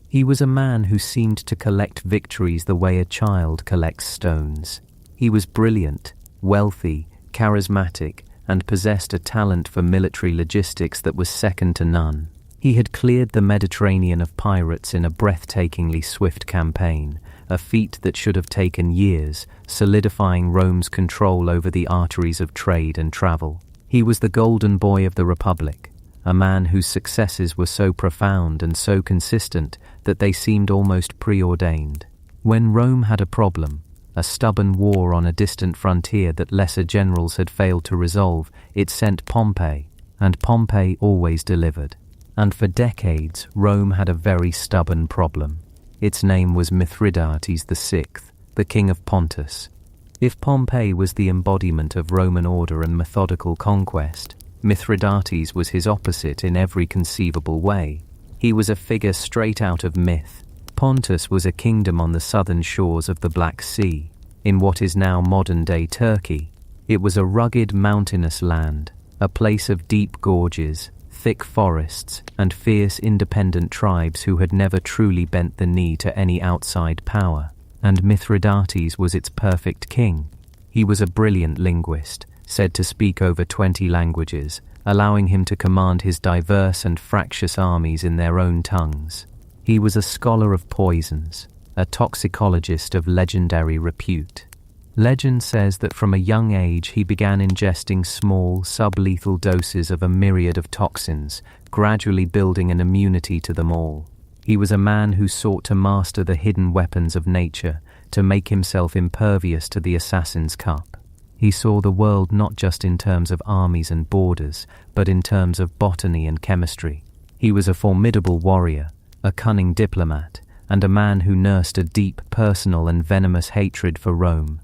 He was a man who seemed to collect victories the way a child collects stones. He was brilliant, wealthy, charismatic, and possessed a talent for military logistics that was second to none. He had cleared the Mediterranean of pirates in a breathtakingly swift campaign, a feat that should have taken years, solidifying Rome's control over the arteries of trade and travel. He was the golden boy of the Republic, a man whose successes were so profound and so consistent that they seemed almost preordained. When Rome had a problem, a stubborn war on a distant frontier that lesser generals had failed to resolve, it sent Pompey, and Pompey always delivered. And for decades, Rome had a very stubborn problem. Its name was Mithridates VI, the king of Pontus. If Pompey was the embodiment of Roman order and methodical conquest, Mithridates was his opposite in every conceivable way. He was a figure straight out of myth. Pontus was a kingdom on the southern shores of the Black Sea, in what is now modern-day Turkey. It was a rugged, mountainous land, a place of deep gorges, thick forests, and fierce independent tribes who had never truly bent the knee to any outside power. And Mithridates was its perfect king. He was a brilliant linguist, said to speak over 20 languages, allowing him to command his diverse and fractious armies in their own tongues. He was a scholar of poisons, a toxicologist of legendary repute. Legend says that from a young age he began ingesting small, sublethal doses of a myriad of toxins, gradually building an immunity to them all. He was a man who sought to master the hidden weapons of nature, to make himself impervious to the assassin's cup. He saw the world not just in terms of armies and borders, but in terms of botany and chemistry. He was a formidable warrior, a cunning diplomat, and a man who nursed a deep, personal and venomous hatred for Rome.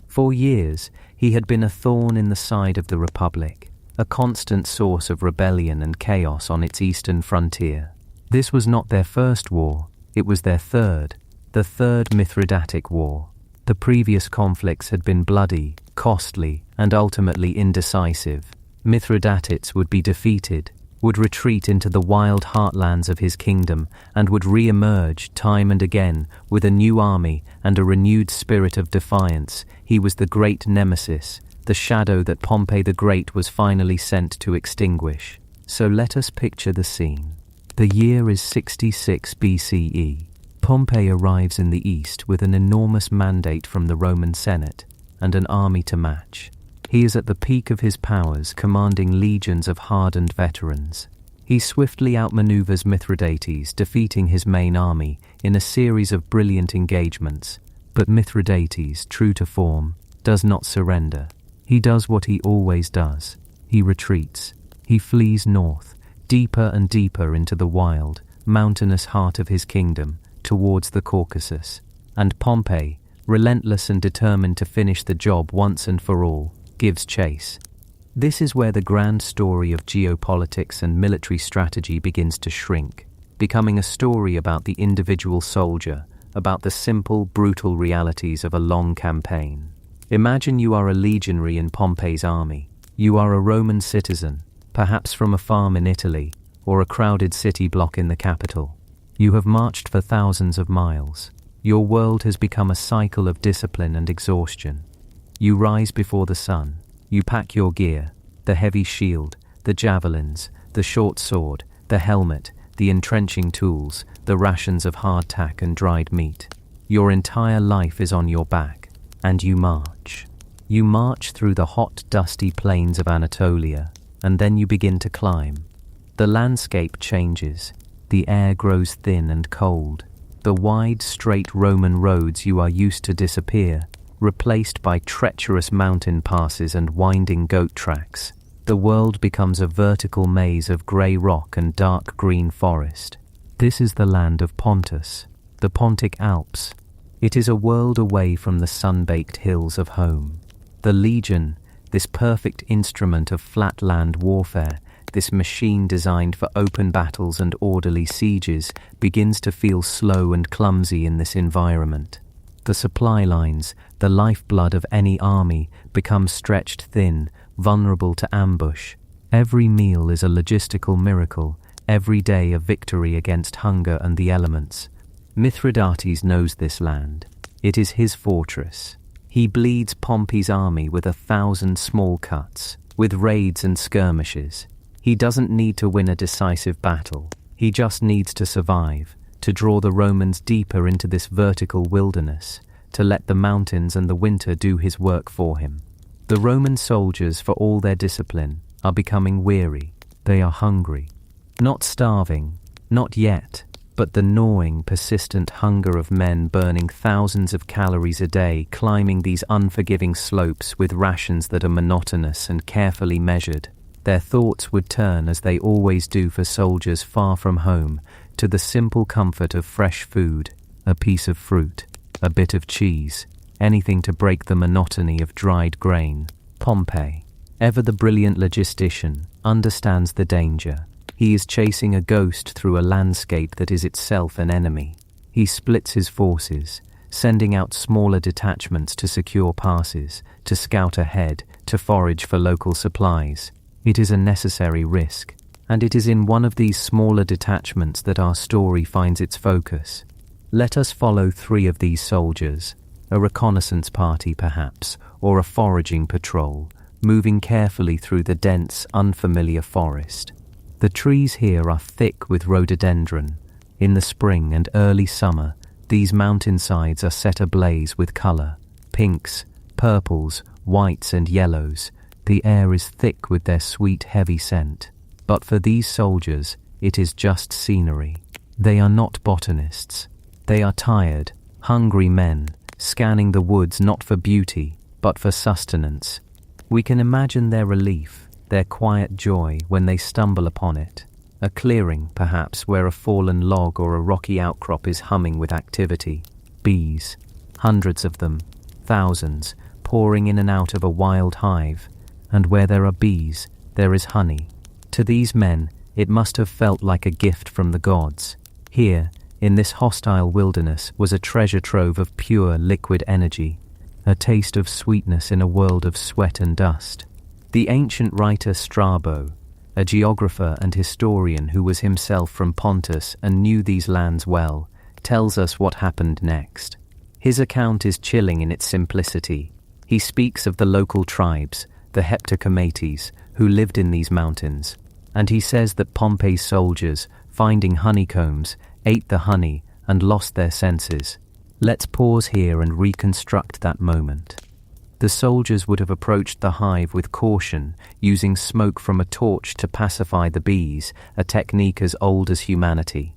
For years, he had been a thorn in the side of the Republic, a constant source of rebellion and chaos on its eastern frontier. This was not their first war, it was their third, the Third Mithridatic War. The previous conflicts had been bloody, costly, and ultimately indecisive. Mithridates would be defeated, would retreat into the wild heartlands of his kingdom, and would re-emerge time and again with a new army and a renewed spirit of defiance. He was the great nemesis, the shadow that Pompey the Great was finally sent to extinguish. So let us picture the scene. The year is 66 BCE. Pompey arrives in the east with an enormous mandate from the Roman Senate and an army to match. He is at the peak of his powers, commanding legions of hardened veterans. He swiftly outmaneuvers Mithridates, defeating his main army in a series of brilliant engagements. But Mithridates, true to form, does not surrender. He does what he always does. He retreats. He flees north, deeper and deeper into the wild, mountainous heart of his kingdom, towards the Caucasus. And Pompey, relentless and determined to finish the job once and for all, gives chase. This is where the grand story of geopolitics and military strategy begins to shrink, becoming a story about the individual soldier, about the simple, brutal realities of a long campaign. Imagine you are a legionary in Pompey's army. You are a Roman citizen, perhaps from a farm in Italy, or a crowded city block in the capital. You have marched for thousands of miles. Your world has become a cycle of discipline and exhaustion. You rise before the sun. You pack your gear, the heavy shield, the javelins, the short sword, the helmet, the entrenching tools, the rations of hardtack and dried meat. Your entire life is on your back, and you march. You march through the hot, dusty plains of Anatolia, and then you begin to climb. The landscape changes. The air grows thin and cold. The wide, straight Roman roads you are used to disappear, replaced by treacherous mountain passes and winding goat tracks. The world becomes a vertical maze of grey rock and dark green forest. This is the land of Pontus, the Pontic Alps. It is a world away from the sun-baked hills of home. The legion, this perfect instrument of flatland warfare, this machine designed for open battles and orderly sieges, begins to feel slow and clumsy in this environment. The supply lines, the lifeblood of any army, become stretched thin, vulnerable to ambush. Every meal is a logistical miracle, every day a victory against hunger and the elements. Mithridates knows this land. It is his fortress. He bleeds Pompey's army with 1,000 small cuts, with raids and skirmishes. He doesn't need to win a decisive battle. He just needs to survive, to draw the Romans deeper into this vertical wilderness, to let the mountains and the winter do his work for him. The Roman soldiers, for all their discipline, are becoming weary. They are hungry. Not starving, not yet, but the gnawing, persistent hunger of men burning thousands of calories a day, climbing these unforgiving slopes with rations that are monotonous and carefully measured. Their thoughts would turn, as they always do for soldiers far from home, to the simple comfort of fresh food, a piece of fruit, a bit of cheese, anything to break the monotony of dried grain. Pompey, ever the brilliant logistician, understands the danger. He is chasing a ghost through a landscape that is itself an enemy. He splits his forces, sending out smaller detachments to secure passes, to scout ahead, to forage for local supplies. It is a necessary risk, and it is in one of these smaller detachments that our story finds its focus. Let us follow 3 of these soldiers, a reconnaissance party perhaps, or a foraging patrol, moving carefully through the dense, unfamiliar forest. The trees here are thick with rhododendron. In the spring and early summer, these mountainsides are set ablaze with colour, pinks, purples, whites and yellows. The air is thick with their sweet, heavy scent. But for these soldiers, it is just scenery. They are not botanists. They are tired, hungry men, scanning the woods not for beauty, but for sustenance. We can imagine their relief, their quiet joy when they stumble upon it. A clearing, perhaps, where a fallen log or a rocky outcrop is humming with activity. Bees, hundreds of them, thousands, pouring in and out of a wild hive. And where there are bees, there is honey. To these men, it must have felt like a gift from the gods. Here, in this hostile wilderness, was a treasure trove of pure, liquid energy, a taste of sweetness in a world of sweat and dust. The ancient writer Strabo, a geographer and historian who was himself from Pontus and knew these lands well, tells us what happened next. His account is chilling in its simplicity. He speaks of the local tribes, the Heptacomates, who lived in these mountains, and he says that Pompey's soldiers, finding honeycombs, ate the honey and lost their senses. Let's pause here and reconstruct that moment. The soldiers would have approached the hive with caution, using smoke from a torch to pacify the bees, a technique as old as humanity.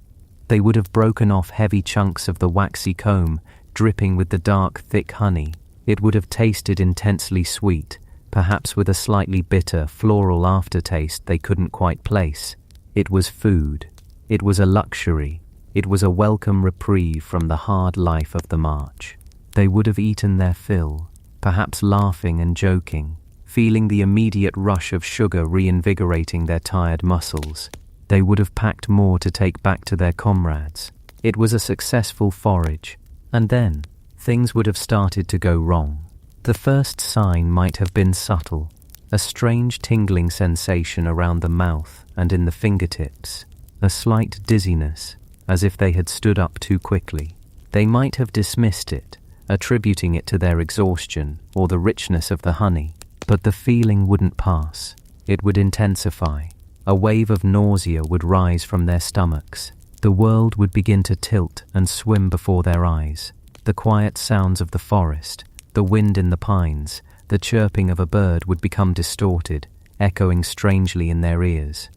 They would have broken off heavy chunks of the waxy comb, dripping with the dark, thick honey. It would have tasted intensely sweet, perhaps with a slightly bitter, floral aftertaste they couldn't quite place. It was food. It was a luxury. It was a welcome reprieve from the hard life of the march. They would have eaten their fill, perhaps laughing and joking, feeling the immediate rush of sugar reinvigorating their tired muscles. They would have packed more to take back to their comrades. It was a successful forage, and then things would have started to go wrong. The first sign might have been subtle, a strange tingling sensation around the mouth and in the fingertips, a slight dizziness, as if they had stood up too quickly. They might have dismissed it, attributing it to their exhaustion or the richness of the honey, but the feeling wouldn't pass. It would intensify. A wave of nausea would rise from their stomachs. The world would begin to tilt and swim before their eyes. The quiet sounds of the forest, the wind in the pines, the chirping of a bird would become distorted, echoing strangely in their ears.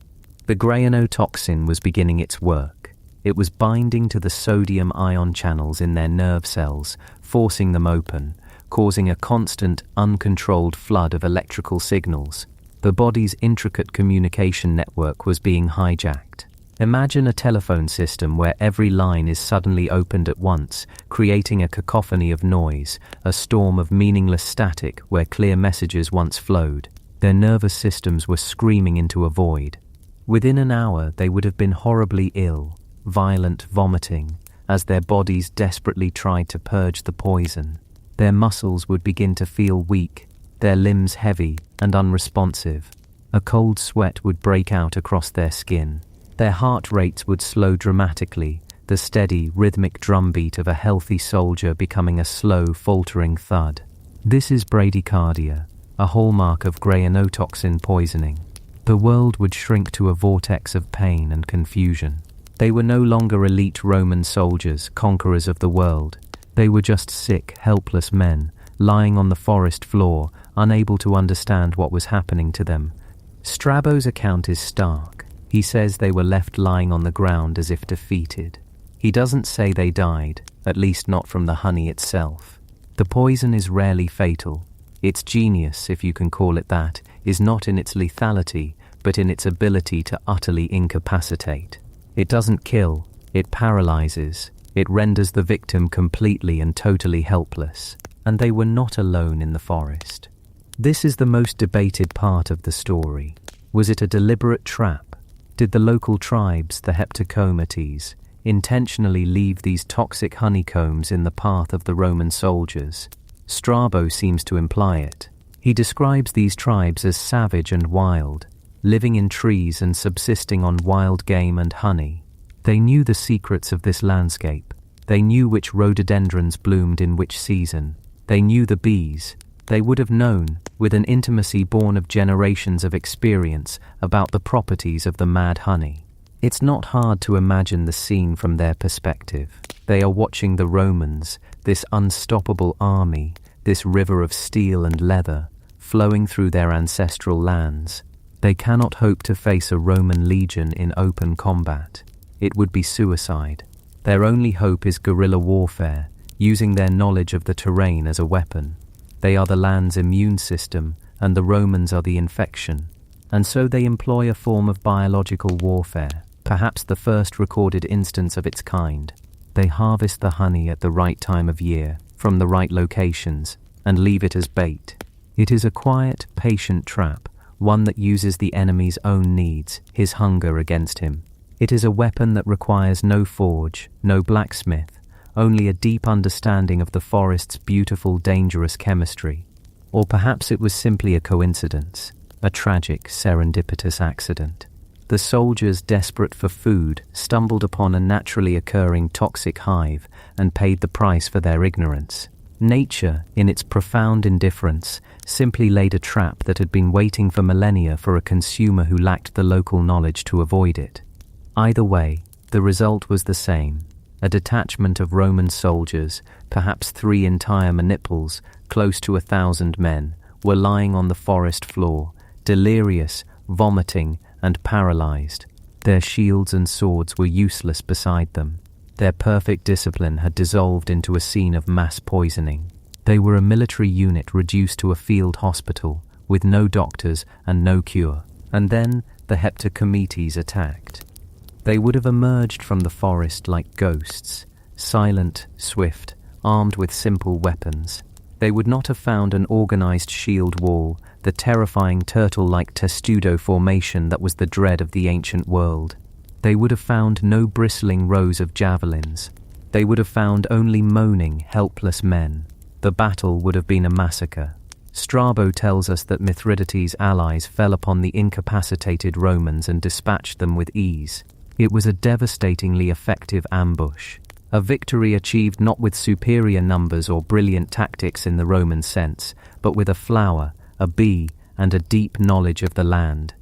The Grayanotoxin was beginning its work. It was binding to the sodium ion channels in their nerve cells, forcing them open, causing a constant, uncontrolled flood of electrical signals. The body's intricate communication network was being hijacked. Imagine a telephone system where every line is suddenly opened at once, creating a cacophony of noise, a storm of meaningless static where clear messages once flowed. Their nervous systems were screaming into a void. Within an hour, they would have been horribly ill, violent vomiting, as their bodies desperately tried to purge the poison. Their muscles would begin to feel weak, their limbs heavy and unresponsive. A cold sweat would break out across their skin. Their heart rates would slow dramatically, the steady, rhythmic drumbeat of a healthy soldier becoming a slow, faltering thud. This is bradycardia, a hallmark of Grayanotoxin poisoning. The world would shrink to a vortex of pain and confusion. They were no longer elite Roman soldiers, conquerors of the world. They were just sick, helpless men, lying on the forest floor, unable to understand what was happening to them. Strabo's account is stark. He says they were left lying on the ground as if defeated. He doesn't say they died, at least not from the honey itself. The poison is rarely fatal. Its genius, if you can call it that, is not in its lethality, but in its ability to utterly incapacitate. It doesn't kill, it paralyzes, it renders the victim completely and totally helpless. And they were not alone in the forest. This is the most debated part of the story. Was it a deliberate trap? Did the local tribes, the Heptacomates, intentionally leave these toxic honeycombs in the path of the Roman soldiers? Strabo seems to imply it. He describes these tribes as savage and wild, living in trees and subsisting on wild game and honey. They knew the secrets of this landscape. They knew which rhododendrons bloomed in which season. They knew the bees. They would have known, with an intimacy born of generations of experience, about the properties of the mad honey. It's not hard to imagine the scene from their perspective. They are watching the Romans, this unstoppable army, this river of steel and leather, flowing through their ancestral lands. They cannot hope to face a Roman legion in open combat. It would be suicide. Their only hope is guerrilla warfare, using their knowledge of the terrain as a weapon. They are the land's immune system, and the Romans are the infection. And so they employ a form of biological warfare, perhaps the first recorded instance of its kind. They harvest the honey at the right time of year, from the right locations, and leave it as bait. It is a quiet, patient trap, one that uses the enemy's own needs, his hunger against him. It is a weapon that requires no forge, no blacksmith, only a deep understanding of the forest's beautiful, dangerous chemistry. Or perhaps it was simply a coincidence, a tragic, serendipitous accident. The soldiers, desperate for food, stumbled upon a naturally occurring toxic hive and paid the price for their ignorance. Nature, in its profound indifference, simply laid a trap that had been waiting for millennia for a consumer who lacked the local knowledge to avoid it. Either way, the result was the same. A detachment of Roman soldiers, perhaps 3 entire maniples, close to 1,000 men, were lying on the forest floor, delirious, vomiting, and paralyzed. Their shields and swords were useless beside them. Their perfect discipline had dissolved into a scene of mass poisoning. They were a military unit reduced to a field hospital, with no doctors and no cure. And then the Heptacomates attacked. They would have emerged from the forest like ghosts, silent, swift, armed with simple weapons. They would not have found an organized shield wall, the terrifying turtle-like testudo formation that was the dread of the ancient world. They would have found no bristling rows of javelins. They would have found only moaning, helpless men. The battle would have been a massacre. Strabo tells us that Mithridates' allies fell upon the incapacitated Romans and dispatched them with ease. It was a devastatingly effective ambush. A victory achieved not with superior numbers or brilliant tactics in the Roman sense, but with a flower, a bee, and a deep knowledge of the land.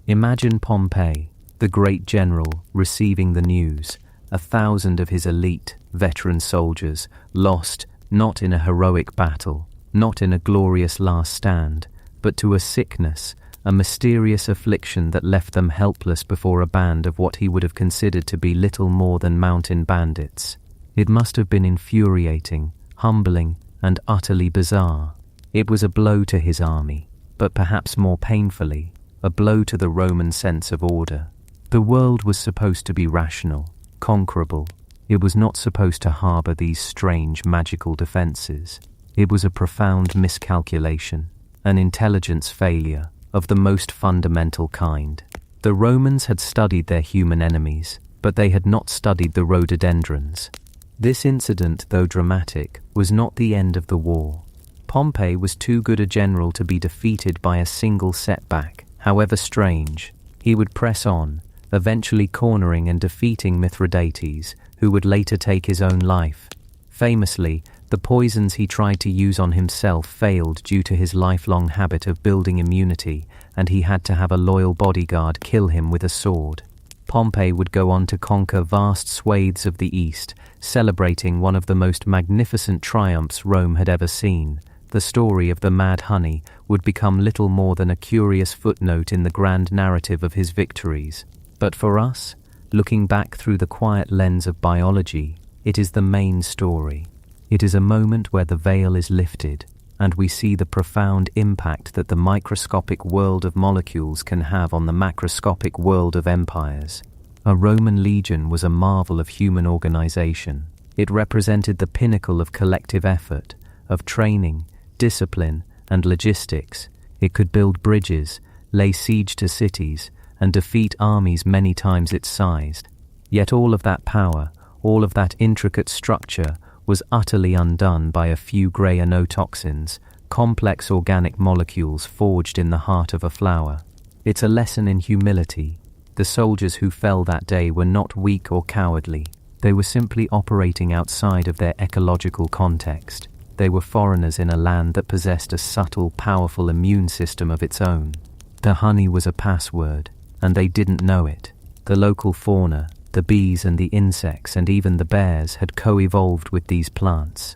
Imagine Pompey, the great general, receiving the news. 1,000 of his elite, veteran soldiers, lost, not in a heroic battle, not in a glorious last stand, but to a sickness, a mysterious affliction that left them helpless before a band of what he would have considered to be little more than mountain bandits. It must have been infuriating, humbling, and utterly bizarre. It was a blow to his army, but perhaps more painfully, a blow to the Roman sense of order. The world was supposed to be rational, conquerable. It was not supposed to harbour these strange magical defences. It was a profound miscalculation, an intelligence failure of the most fundamental kind. The Romans had studied their human enemies, but they had not studied the rhododendrons. This incident, though dramatic, was not the end of the war. Pompey was too good a general to be defeated by a single setback, however strange. He would press on, eventually cornering and defeating Mithridates, who would later take his own life. Famously, the poisons he tried to use on himself failed due to his lifelong habit of building immunity, and he had to have a loyal bodyguard kill him with a sword. Pompey would go on to conquer vast swathes of the East, celebrating one of the most magnificent triumphs Rome had ever seen. The story of the mad honey would become little more than a curious footnote in the grand narrative of his victories. But for us, looking back through the quiet lens of biology, it is the main story. It is a moment where the veil is lifted, and we see the profound impact that the microscopic world of molecules can have on the macroscopic world of empires. A Roman legion was a marvel of human organization. It represented the pinnacle of collective effort, of training, discipline, and logistics. It could build bridges, lay siege to cities, and defeat armies many times its size. Yet all of that power, all of that intricate structure, was utterly undone by a few grayanotoxins, complex organic molecules forged in the heart of a flower. It's a lesson in humility. The soldiers who fell that day were not weak or cowardly. They were simply operating outside of their ecological context. They were foreigners in a land that possessed a subtle, powerful immune system of its own. The honey was a password, and they didn't know it. The local fauna, the bees and the insects and even the bears had co-evolved with these plants.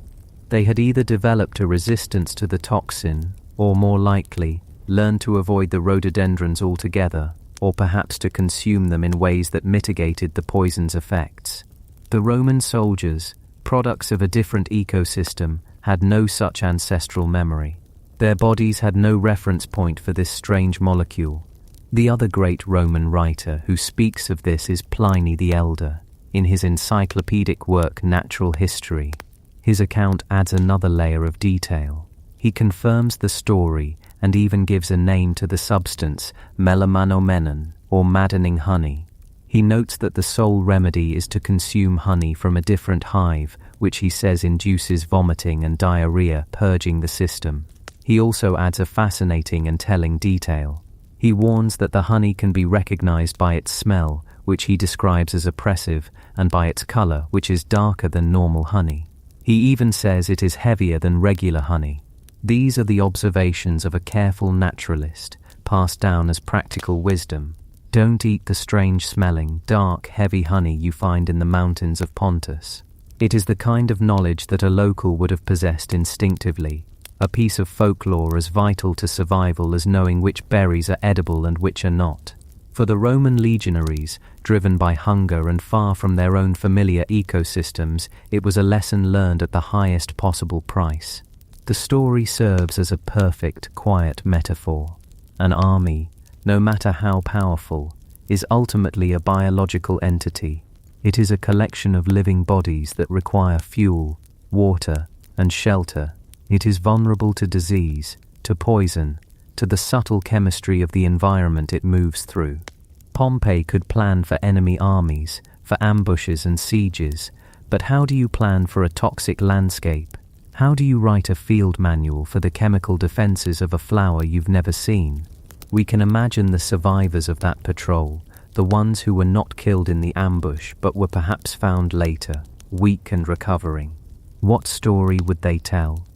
They had either developed a resistance to the toxin, or more likely, learned to avoid the rhododendrons altogether, or perhaps to consume them in ways that mitigated the poison's effects. The Roman soldiers, products of a different ecosystem, had no such ancestral memory. Their bodies had no reference point for this strange molecule. The other great Roman writer who speaks of this is Pliny the Elder, in his encyclopedic work Natural History. His account adds another layer of detail. He confirms the story and even gives a name to the substance, melamanomenon, or maddening honey. He notes that the sole remedy is to consume honey from a different hive, which he says induces vomiting and diarrhea, purging the system. He also adds a fascinating and telling detail. He warns that the honey can be recognized by its smell, which he describes as oppressive, and by its color, which is darker than normal honey. He even says it is heavier than regular honey. These are the observations of a careful naturalist, passed down as practical wisdom. Don't eat the strange-smelling, dark, heavy honey you find in the mountains of Pontus. It is the kind of knowledge that a local would have possessed instinctively, a piece of folklore as vital to survival as knowing which berries are edible and which are not. For the Roman legionaries, driven by hunger and far from their own familiar ecosystems, it was a lesson learned at the highest possible price. The story serves as a perfect, quiet metaphor. An army, no matter how powerful, is ultimately a biological entity. It is a collection of living bodies that require fuel, water, and shelter. It is vulnerable to disease, to poison, to the subtle chemistry of the environment it moves through. Pompey could plan for enemy armies, for ambushes and sieges, but how do you plan for a toxic landscape? How do you write a field manual for the chemical defenses of a flower you've never seen? We can imagine the survivors of that patrol, the ones who were not killed in the ambush but were perhaps found later, weak and recovering. What story would they tell?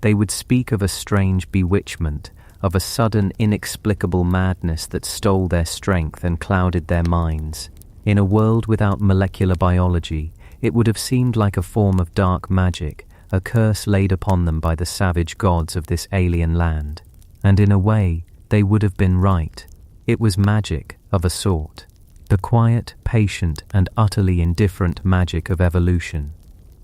They would speak of a strange bewitchment, of a sudden inexplicable madness that stole their strength and clouded their minds. In a world without molecular biology, it would have seemed like a form of dark magic, a curse laid upon them by the savage gods of this alien land. And in a way, they would have been right. It was magic of a sort. The quiet, patient, and utterly indifferent magic of evolution.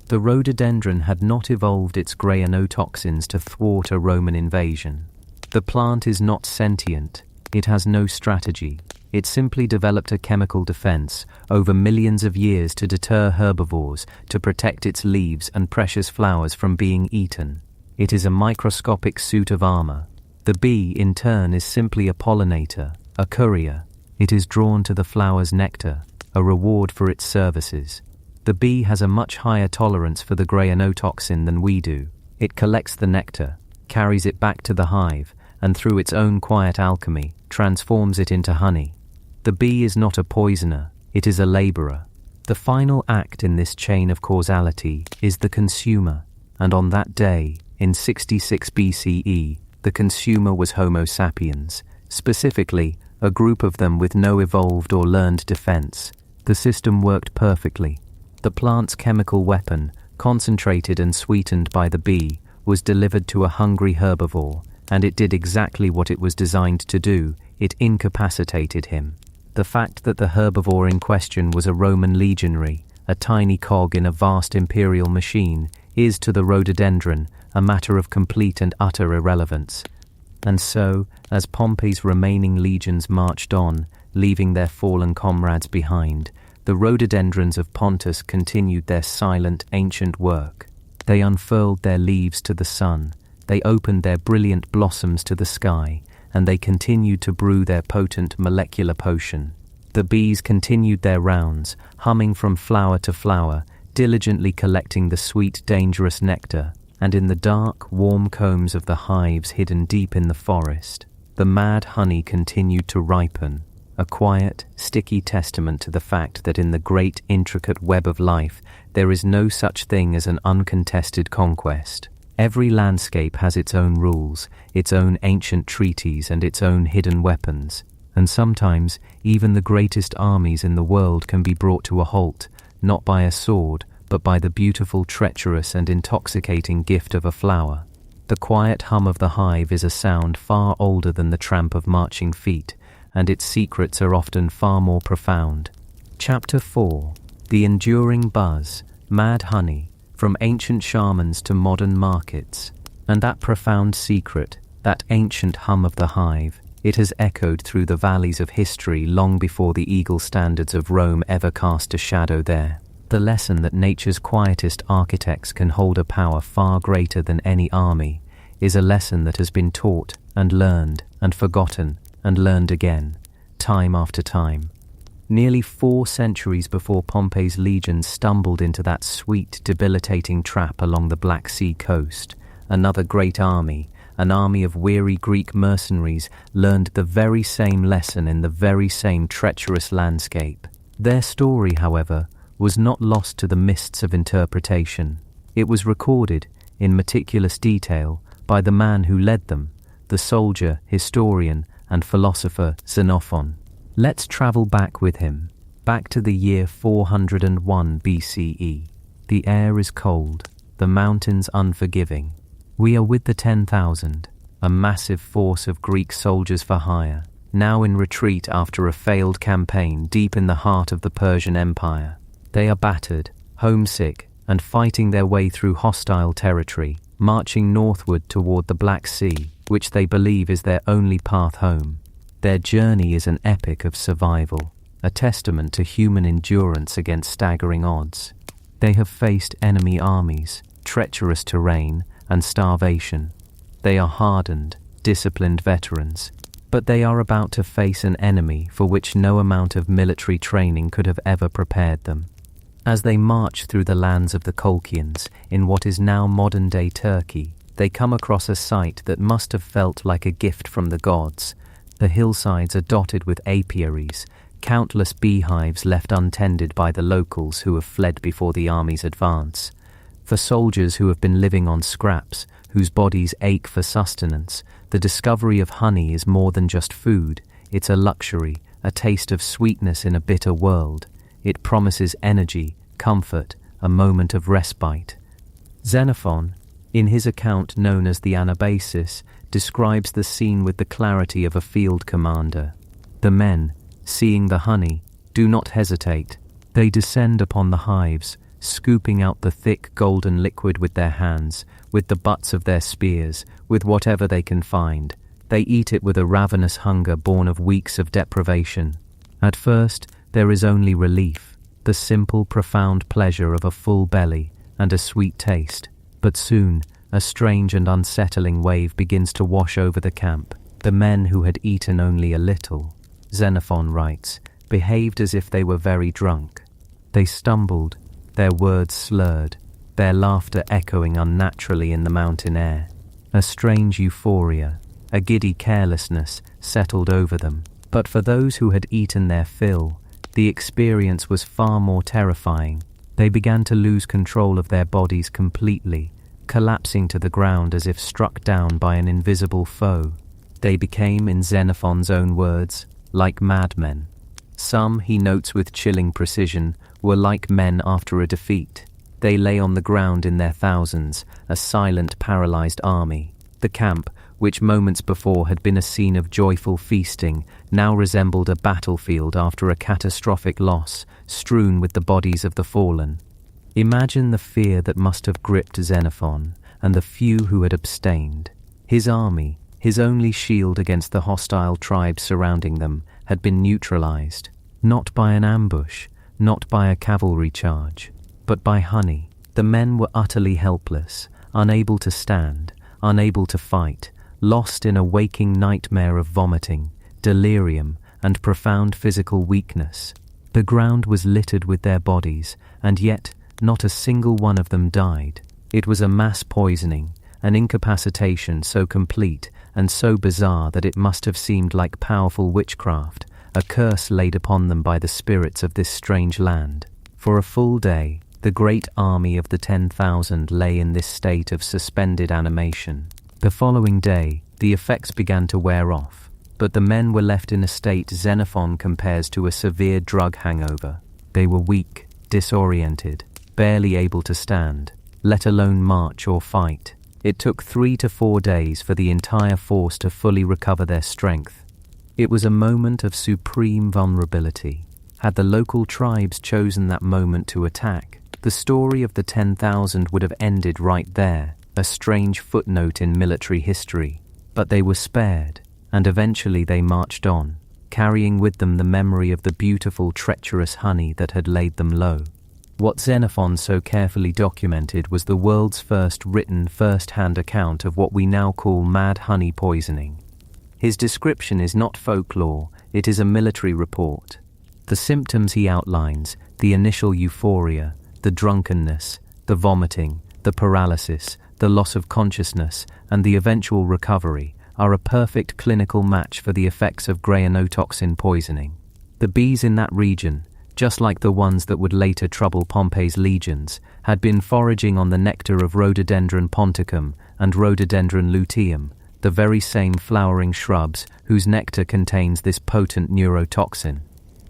The rhododendron had not evolved its grayanotoxins to thwart a Roman invasion. The plant is not sentient. It has no strategy. It simply developed a chemical defense over millions of years to deter herbivores, to protect its leaves and precious flowers from being eaten. It is a microscopic suit of armor. The bee, in turn, is simply a pollinator, a courier. It is drawn to the flower's nectar, a reward for its services. The bee has a much higher tolerance for the grayanotoxin than we do. It collects the nectar, carries it back to the hive, and through its own quiet alchemy, transforms it into honey. The bee is not a poisoner, it is a laborer. The final act in this chain of causality is the consumer, and on that day, in 66 BCE, the consumer was Homo sapiens, specifically, a group of them with no evolved or learned defense. The system worked perfectly. The plant's chemical weapon, concentrated and sweetened by the bee, was delivered to a hungry herbivore, and it did exactly what it was designed to do. It incapacitated him. The fact that the herbivore in question was a Roman legionary, a tiny cog in a vast imperial machine, is to the rhododendron a matter of complete and utter irrelevance. And so, as Pompey's remaining legions marched on, leaving their fallen comrades behind, the rhododendrons of Pontus continued their silent, ancient work. They unfurled their leaves to the sun, they opened their brilliant blossoms to the sky, and they continued to brew their potent molecular potion. The bees continued their rounds, humming from flower to flower, diligently collecting the sweet, dangerous nectar, and in the dark, warm combs of the hives hidden deep in the forest, the mad honey continued to ripen, a quiet, sticky testament to the fact that in the great, intricate web of life, there is no such thing as an uncontested conquest. Every landscape has its own rules, its own ancient treaties, and its own hidden weapons, and sometimes even the greatest armies in the world can be brought to a halt, not by a sword, but by the beautiful, treacherous, and intoxicating gift of a flower. The quiet hum of the hive is a sound far older than the tramp of marching feet, and its secrets are often far more profound. Chapter 4. The enduring buzz, mad honey, from ancient shamans to modern markets. And that profound secret, that ancient hum of the hive, it has echoed through the valleys of history long before the eagle standards of Rome ever cast a shadow there. The lesson that nature's quietest architects can hold a power far greater than any army is a lesson that has been taught and learned and forgotten and learned again, time after time. Nearly 4 centuries before Pompey's legions stumbled into that sweet, debilitating trap along the Black Sea coast, another great army, an army of weary Greek mercenaries, learned the very same lesson in the very same treacherous landscape. Their story, however, was not lost to the mists of interpretation. It was recorded, in meticulous detail, by the man who led them, the soldier, historian, and philosopher Xenophon. Let's travel back with him, back to the year 401 BCE. The air is cold, the mountains unforgiving. We are with the 10,000, a massive force of Greek soldiers for hire, now in retreat after a failed campaign deep in the heart of the Persian Empire. They are battered, homesick, and fighting their way through hostile territory, marching northward toward the Black Sea, which they believe is their only path home. Their journey is an epic of survival. a testament to human endurance against staggering odds. They have faced enemy armies, treacherous terrain, and starvation. They are hardened, disciplined veterans, but they are about to face an enemy for which no amount of military training could have ever prepared them. As they march through the lands of the Colchians in what is now modern-day Turkey, they come across a sight that must have felt like a gift from the gods. The hillsides are dotted with apiaries, countless beehives left untended by the locals who have fled before the army's advance. For soldiers who have been living on scraps, whose bodies ache for sustenance, the discovery of honey is more than just food. It's a luxury, a taste of sweetness in a bitter world. It promises energy, comfort, a moment of respite. Xenophon, in his account known as the Anabasis, describes the scene with the clarity of a field commander. The men, seeing the honey, do not hesitate. They descend upon the hives, scooping out the thick golden liquid with their hands, with the butts of their spears, with whatever they can find. They eat it with a ravenous hunger born of weeks of deprivation. At first, there is only relief, the simple, profound pleasure of a full belly and a sweet taste. But soon, a strange and unsettling wave begins to wash over the camp. The men who had eaten only a little, Xenophon writes, behaved as if they were very drunk. They stumbled, their words slurred, their laughter echoing unnaturally in the mountain air. A strange euphoria, a giddy carelessness settled over them. But for those who had eaten their fill, the experience was far more terrifying. They began to lose control of their bodies completely, collapsing to the ground as if struck down by an invisible foe. They became, in Xenophon's own words, like madmen. Some, he notes with chilling precision, were like men after a defeat. They lay on the ground in their thousands, a silent, paralyzed army. The camp, which moments before had been a scene of joyful feasting, now resembled a battlefield after a catastrophic loss, strewn with the bodies of the fallen. Imagine the fear that must have gripped Xenophon and the few who had abstained. His army, his only shield against the hostile tribes surrounding them, had been neutralized, not by an ambush, not by a cavalry charge, but by honey. The men were utterly helpless, unable to stand, unable to fight, lost in a waking nightmare of vomiting, delirium, and profound physical weakness. The ground was littered with their bodies, and yet not a single one of them died. It was a mass poisoning, an incapacitation so complete and so bizarre that it must have seemed like powerful witchcraft, a curse laid upon them by the spirits of this strange land. For a full day, the great army of the 10,000 lay in this state of suspended animation. The following day, the effects began to wear off, but the men were left in a state Xenophon compares to a severe drug hangover. They were weak, disoriented, barely able to stand, let alone march or fight. It took 3 to 4 days for the entire force to fully recover their strength. It was a moment of supreme vulnerability. Had the local tribes chosen that moment to attack, the story of the 10,000 would have ended right there, a strange footnote in military history. But they were spared, and eventually they marched on, carrying with them the memory of the beautiful treacherous honey that had laid them low. What Xenophon so carefully documented was the world's first written first-hand account of what we now call mad honey poisoning. His description is not folklore, it is a military report. The symptoms he outlines, the initial euphoria, the drunkenness, the vomiting, the paralysis, the loss of consciousness, and the eventual recovery, are a perfect clinical match for the effects of Grayanotoxin poisoning. The bees in that region, just like the ones that would later trouble Pompey's legions, had been foraging on the nectar of Rhododendron ponticum and Rhododendron luteum, the very same flowering shrubs whose nectar contains this potent neurotoxin.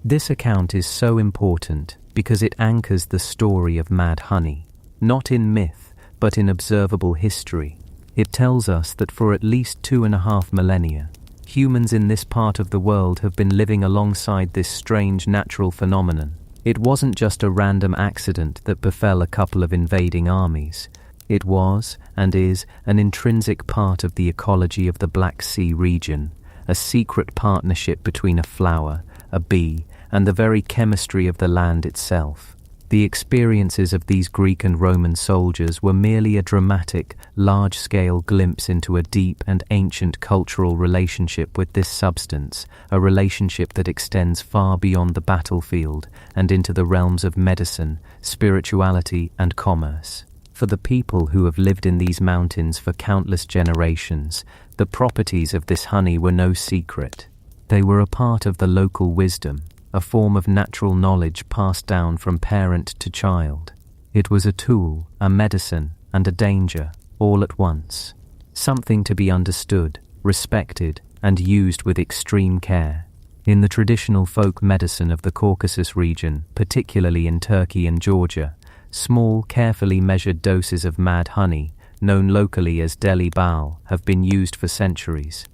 This account is so important because it anchors the story of mad honey, not in myth, but in observable history. It tells us that for at least 2.5 millennia, humans in this part of the world have been living alongside this strange natural phenomenon. It wasn't just a random accident that befell a couple of invading armies. It was, and is, an intrinsic part of the ecology of the Black Sea region, a secret partnership between a flower, a bee, and the very chemistry of the land itself. The experiences of these Greek and Roman soldiers were merely a dramatic, large-scale glimpse into a deep and ancient cultural relationship with this substance, a relationship that extends far beyond the battlefield and into the realms of medicine, spirituality, and commerce. For the people who have lived in these mountains for countless generations, the properties of this honey were no secret. They were a part of the local wisdom, a form of natural knowledge passed down from parent to child. It was a tool, a medicine, and a danger, all at once. Something to be understood, respected, and used with extreme care. In the traditional folk medicine of the Caucasus region, particularly in Turkey and Georgia, small, carefully measured doses of mad honey, known locally as deli bal, have been used for centuries.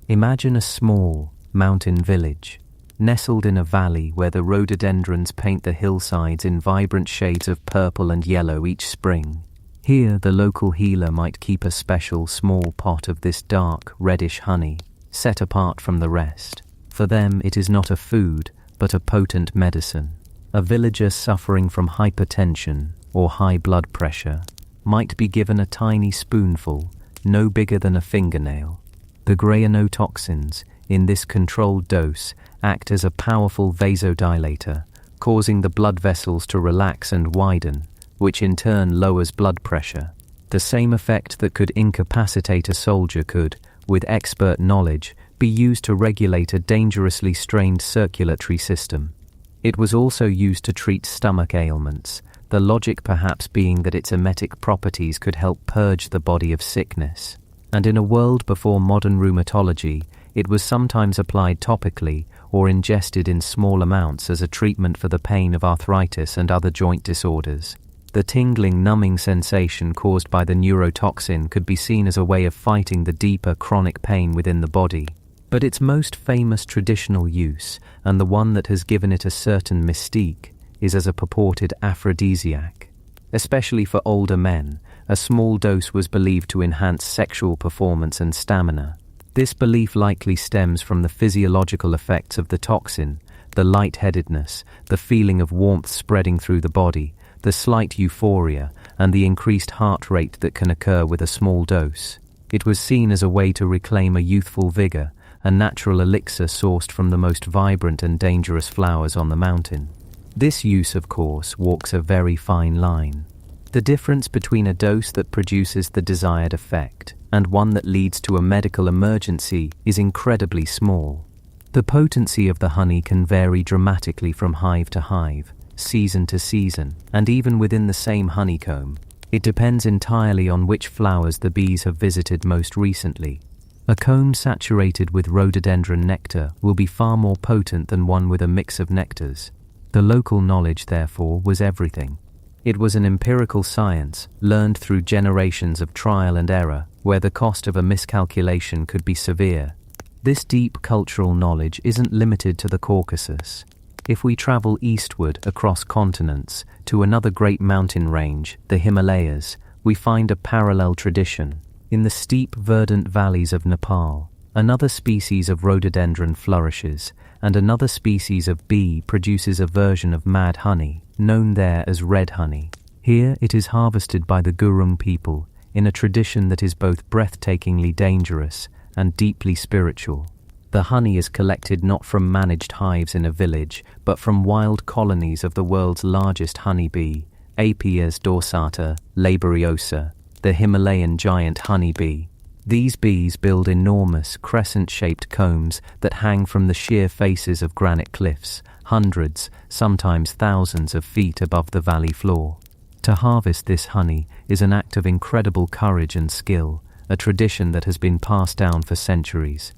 Imagine a small, mountain village, nestled in a valley where the rhododendrons paint the hillsides in vibrant shades of purple and yellow each spring. Here, the local healer might keep a special small pot of this dark, reddish honey, set apart from the rest. For them, it is not a food, but a potent medicine. A villager suffering from hypertension or high blood pressure might be given a tiny spoonful, no bigger than a fingernail. The grayanotoxins, in this controlled dose, act as a powerful vasodilator, causing the blood vessels to relax and widen, which in turn lowers blood pressure. The same effect that could incapacitate a soldier could, with expert knowledge, be used to regulate a dangerously strained circulatory system. It was also used to treat stomach ailments, the logic perhaps being that its emetic properties could help purge the body of sickness. And in a world before modern rheumatology, it was sometimes applied topically or ingested in small amounts as a treatment for the pain of arthritis and other joint disorders. The tingling, numbing sensation caused by the neurotoxin could be seen as a way of fighting the deeper chronic pain within the body. But its most famous traditional use, and the one that has given it a certain mystique, is as a purported aphrodisiac. Especially for older men, a small dose was believed to enhance sexual performance and stamina. This belief likely stems from the physiological effects of the toxin, the lightheadedness, the feeling of warmth spreading through the body, the slight euphoria, and the increased heart rate that can occur with a small dose. It was seen as a way to reclaim a youthful vigor, a natural elixir sourced from the most vibrant and dangerous flowers on the mountain. This use, of course, walks a very fine line. The difference between a dose that produces the desired effect and one that leads to a medical emergency is incredibly small. The potency of the honey can vary dramatically from hive to hive, season to season, and even within the same honeycomb. It depends entirely on which flowers the bees have visited most recently. A comb saturated with rhododendron nectar will be far more potent than one with a mix of nectars. The local knowledge, therefore, was everything. It was an empirical science, learned through generations of trial and error, where the cost of a miscalculation could be severe. This deep cultural knowledge isn't limited to the Caucasus. If we travel eastward across continents to another great mountain range, the Himalayas, we find a parallel tradition. In the steep, verdant valleys of Nepal, another species of rhododendron flourishes, and another species of bee produces a version of mad honey, known there as red honey. Here it is harvested by the Gurung people, in a tradition that is both breathtakingly dangerous and deeply spiritual. The honey is collected not from managed hives in a village, but from wild colonies of the world's largest honeybee, Apis dorsata laboriosa, the Himalayan giant honeybee. These bees build enormous, crescent-shaped combs that hang from the sheer faces of granite cliffs, hundreds, sometimes thousands of feet above the valley floor. To harvest this honey is an act of incredible courage and skill, a tradition that has been passed down for centuries.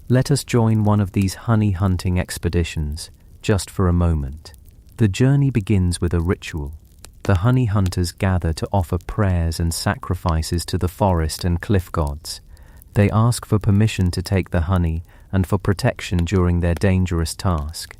Let us join one of these honey hunting expeditions, just for a moment. The journey begins with a ritual. The honey hunters gather to offer prayers and sacrifices to the forest and cliff gods. They ask for permission to take the honey and for protection during their dangerous task.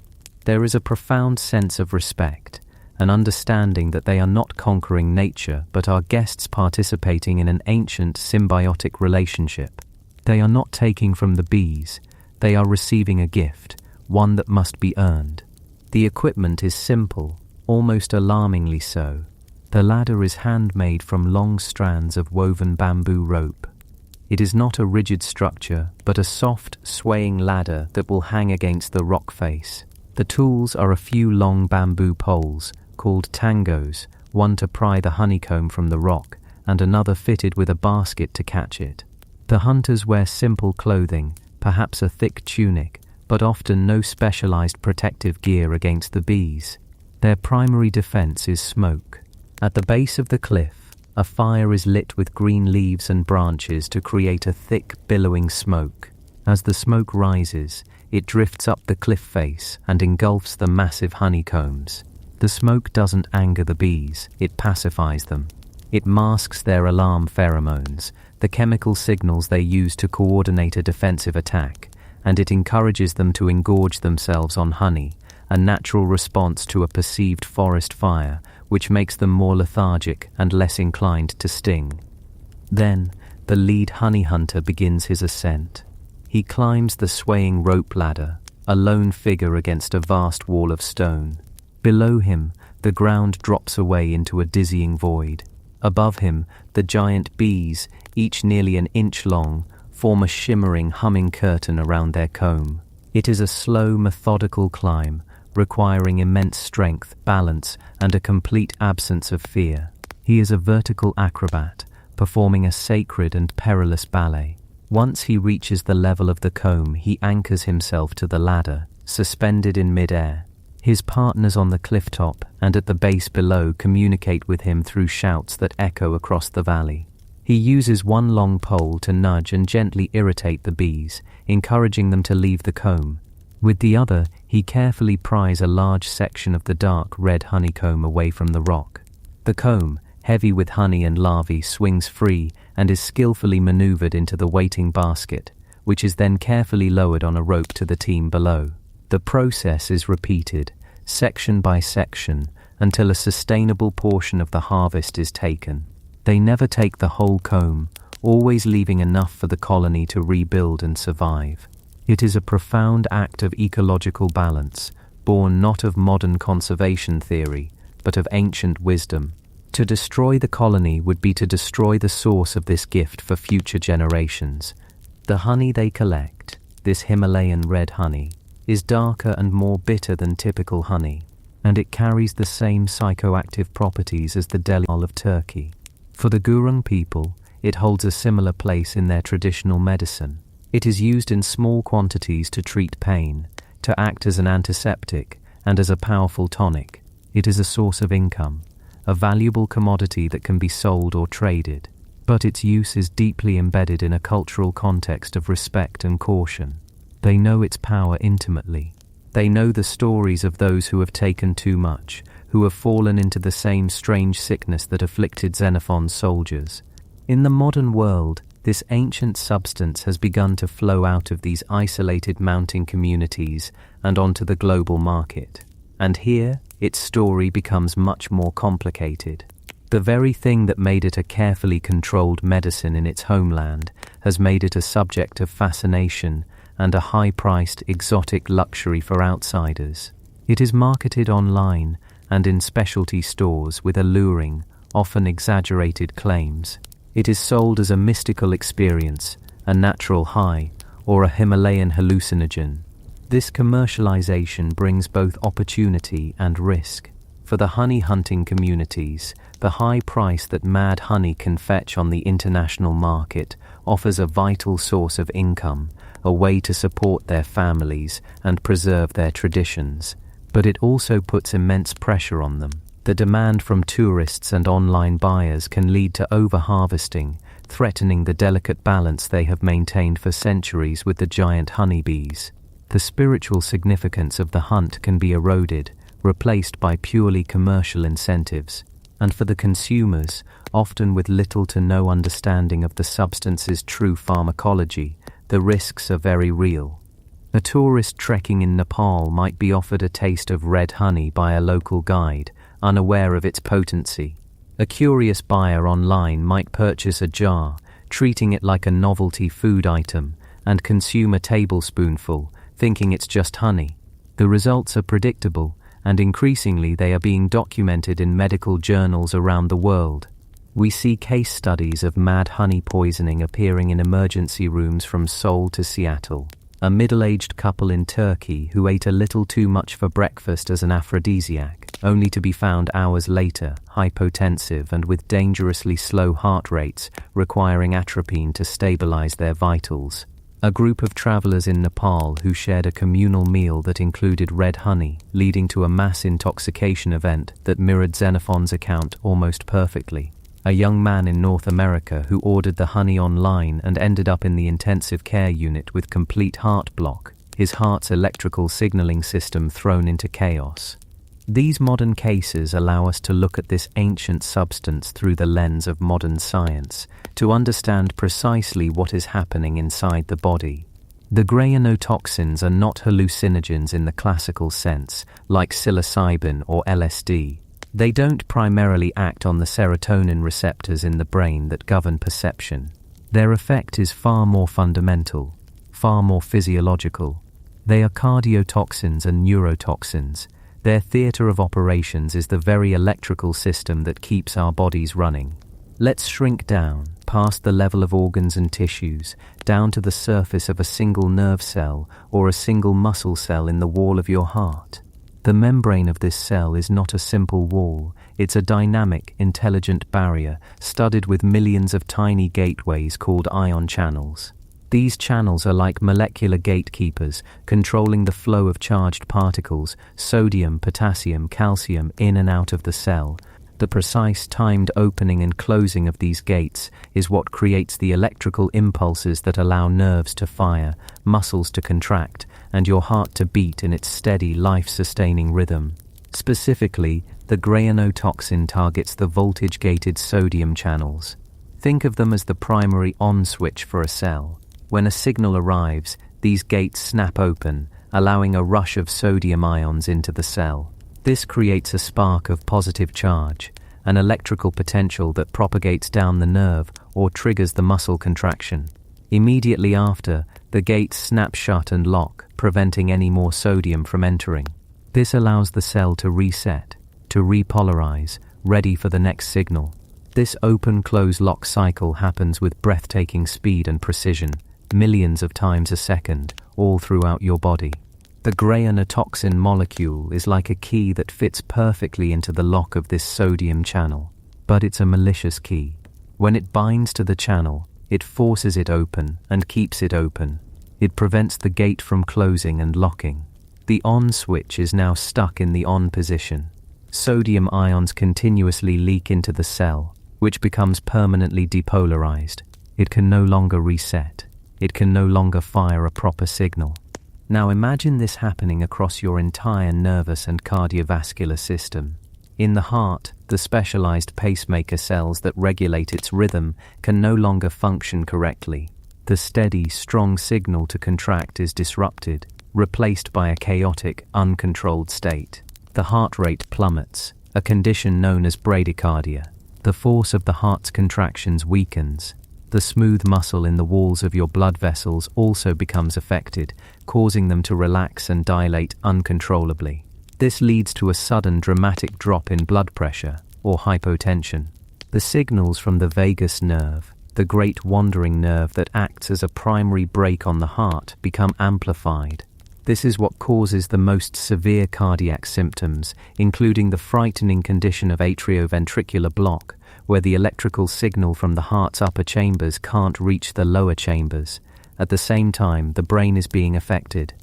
There is a profound sense of respect, an understanding that they are not conquering nature but are guests participating in an ancient symbiotic relationship. They are not taking from the bees, they are receiving a gift, one that must be earned. The equipment is simple, almost alarmingly so. The ladder is handmade from long strands of woven bamboo rope. It is not a rigid structure, but a soft, swaying ladder that will hang against the rock face. The tools are a few long bamboo poles, called tangos, one to pry the honeycomb from the rock, and another fitted with a basket to catch it. The hunters wear simple clothing, perhaps a thick tunic, but often no specialized protective gear against the bees. Their primary defense is smoke. At the base of the cliff, a fire is lit with green leaves and branches to create a thick, billowing smoke. As the smoke rises, it drifts up the cliff face and engulfs the massive honeycombs. The smoke doesn't anger the bees, it pacifies them. It masks their alarm pheromones, the chemical signals they use to coordinate a defensive attack, and it encourages them to engorge themselves on honey, a natural response to a perceived forest fire, which makes them more lethargic and less inclined to sting. Then, the lead honey hunter begins his ascent. He climbs the swaying rope ladder, a lone figure against a vast wall of stone. Below him, the ground drops away into a dizzying void. Above him, the giant bees, each nearly an inch long, form a shimmering, humming curtain around their comb. It is a slow, methodical climb, requiring immense strength, balance, and a complete absence of fear. He is a vertical acrobat, performing a sacred and perilous ballet. Once he reaches the level of the comb, he anchors himself to the ladder, suspended in mid-air. His partners on the cliff top and at the base below communicate with him through shouts that echo across the valley. He uses one long pole to nudge and gently irritate the bees, encouraging them to leave the comb. With the other, he carefully pries a large section of the dark red honeycomb away from the rock. The comb, heavy with honey and larvae, swings free and is skillfully maneuvered into the waiting basket, which is then carefully lowered on a rope to the team below. The process is repeated, section by section, until a sustainable portion of the harvest is taken. They never take the whole comb, always leaving enough for the colony to rebuild and survive. It is a profound act of ecological balance, born not of modern conservation theory, but of ancient wisdom. To destroy the colony would be to destroy the source of this gift for future generations. The honey they collect, this Himalayan red honey, is darker and more bitter than typical honey, and it carries the same psychoactive properties as the delicacy of Turkey. For the Gurung people, it holds a similar place in their traditional medicine. It is used in small quantities to treat pain, to act as an antiseptic, and as a powerful tonic. It is a source of income, a valuable commodity that can be sold or traded, but its use is deeply embedded in a cultural context of respect and caution. They know its power intimately. They know the stories of those who have taken too much, who have fallen into the same strange sickness that afflicted Xenophon's soldiers. In the modern world, this ancient substance has begun to flow out of these isolated mountain communities and onto the global market. And here, its story becomes much more complicated. The very thing that made it a carefully controlled medicine in its homeland has made it a subject of fascination and a high-priced exotic luxury for outsiders. It is marketed online and in specialty stores with alluring, often exaggerated claims. It is sold as a mystical experience, a natural high, or a Himalayan hallucinogen. This commercialization brings both opportunity and risk. For the honey hunting communities, the high price that mad honey can fetch on the international market offers a vital source of income, a way to support their families and preserve their traditions. But it also puts immense pressure on them. The demand from tourists and online buyers can lead to over-harvesting, threatening the delicate balance they have maintained for centuries with the giant honeybees. The spiritual significance of the hunt can be eroded, replaced by purely commercial incentives. And for the consumers, often with little to no understanding of the substance's true pharmacology, the risks are very real. A tourist trekking in Nepal might be offered a taste of red honey by a local guide, unaware of its potency. A curious buyer online might purchase a jar, treating it like a novelty food item, and consume a tablespoonful, thinking it's just honey. The results are predictable, and increasingly they are being documented in medical journals around the world. We see case studies of mad honey poisoning appearing in emergency rooms from Seoul to Seattle. A middle-aged couple in Turkey who ate a little too much for breakfast as an aphrodisiac, only to be found hours later, hypotensive and with dangerously slow heart rates, requiring atropine to stabilize their vitals. A group of travelers in Nepal who shared a communal meal that included red honey, leading to a mass intoxication event that mirrored Xenophon's account almost perfectly. A young man in North America who ordered the honey online and ended up in the intensive care unit with complete heart block, his heart's electrical signaling system thrown into chaos. These modern cases allow us to look at this ancient substance through the lens of modern science, to understand precisely what is happening inside the body. The grayanotoxins are not hallucinogens in the classical sense, like psilocybin or LSD. They don't primarily act on the serotonin receptors in the brain that govern perception. Their effect is far more fundamental, far more physiological. They are cardiotoxins and neurotoxins. Their theater of operations is the very electrical system that keeps our bodies running. Let's shrink down, past the level of organs and tissues, down to the surface of a single nerve cell or a single muscle cell in the wall of your heart. The membrane of this cell is not a simple wall, it's a dynamic, intelligent barrier studded with millions of tiny gateways called ion channels. These channels are like molecular gatekeepers, controlling the flow of charged particles, sodium, potassium, calcium, in and out of the cell. The precise timed opening and closing of these gates is what creates the electrical impulses that allow nerves to fire, muscles to contract, and your heart to beat in its steady, life-sustaining rhythm. Specifically, the grayanotoxin targets the voltage-gated sodium channels. Think of them as the primary on switch for a cell. When a signal arrives, these gates snap open, allowing a rush of sodium ions into the cell. This creates a spark of positive charge, an electrical potential that propagates down the nerve or triggers the muscle contraction. Immediately after, the gates snap shut and lock, preventing any more sodium from entering. This allows the cell to reset, to repolarize, ready for the next signal. This open-close-lock cycle happens with breathtaking speed and precision, millions of times a second, all throughout your body. The grayanotoxin molecule is like a key that fits perfectly into the lock of this sodium channel. But it's a malicious key. When it binds to the channel, it forces it open and keeps it open. It prevents the gate from closing and locking. The on switch is now stuck in the on position. Sodium ions continuously leak into the cell, which becomes permanently depolarized. It can no longer reset. It can no longer fire a proper signal. Now imagine this happening across your entire nervous and cardiovascular system. In the heart, the specialized pacemaker cells that regulate its rhythm can no longer function correctly. The steady, strong signal to contract is disrupted, replaced by a chaotic, uncontrolled state. The heart rate plummets, a condition known as bradycardia. The force of the heart's contractions weakens. The smooth muscle in the walls of your blood vessels also becomes affected, causing them to relax and dilate uncontrollably. This leads to a sudden dramatic drop in blood pressure, or hypotension. The signals from the vagus nerve, the great wandering nerve that acts as a primary brake on the heart, become amplified. This is what causes the most severe cardiac symptoms, including the frightening condition of atrioventricular block, where the electrical signal from the heart's upper chambers can't reach the lower chambers. At the same time, the brain is being affected.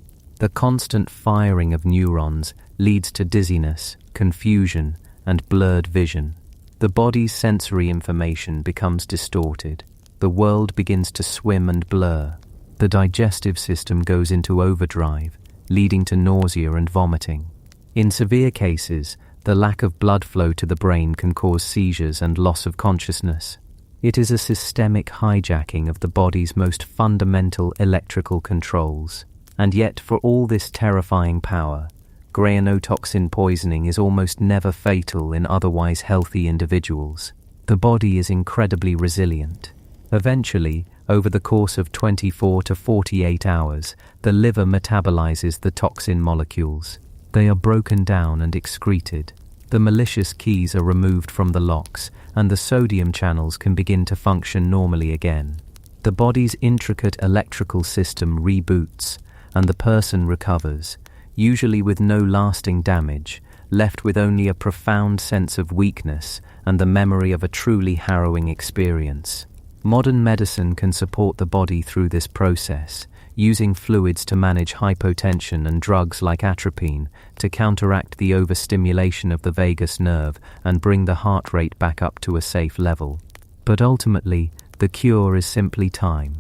The constant firing of neurons leads to dizziness, confusion, and blurred vision. The body's sensory information becomes distorted. The world begins to swim and blur. The digestive system goes into overdrive, leading to nausea and vomiting. In severe cases, the lack of blood flow to the brain can cause seizures and loss of consciousness. It is a systemic hijacking of the body's most fundamental electrical controls. And yet, for all this terrifying power, grayanotoxin poisoning is almost never fatal in otherwise healthy individuals. The body is incredibly resilient. Eventually, over the course of 24 to 48 hours, the liver metabolizes the toxin molecules. They are broken down and excreted. The malicious keys are removed from the locks, and the sodium channels can begin to function normally again. The body's intricate electrical system reboots, and the person recovers, usually with no lasting damage, left with only a profound sense of weakness and the memory of a truly harrowing experience. Modern medicine can support the body through this process, using fluids to manage hypotension and drugs like atropine to counteract the overstimulation of the vagus nerve and bring the heart rate back up to a safe level. But ultimately, the cure is simply time.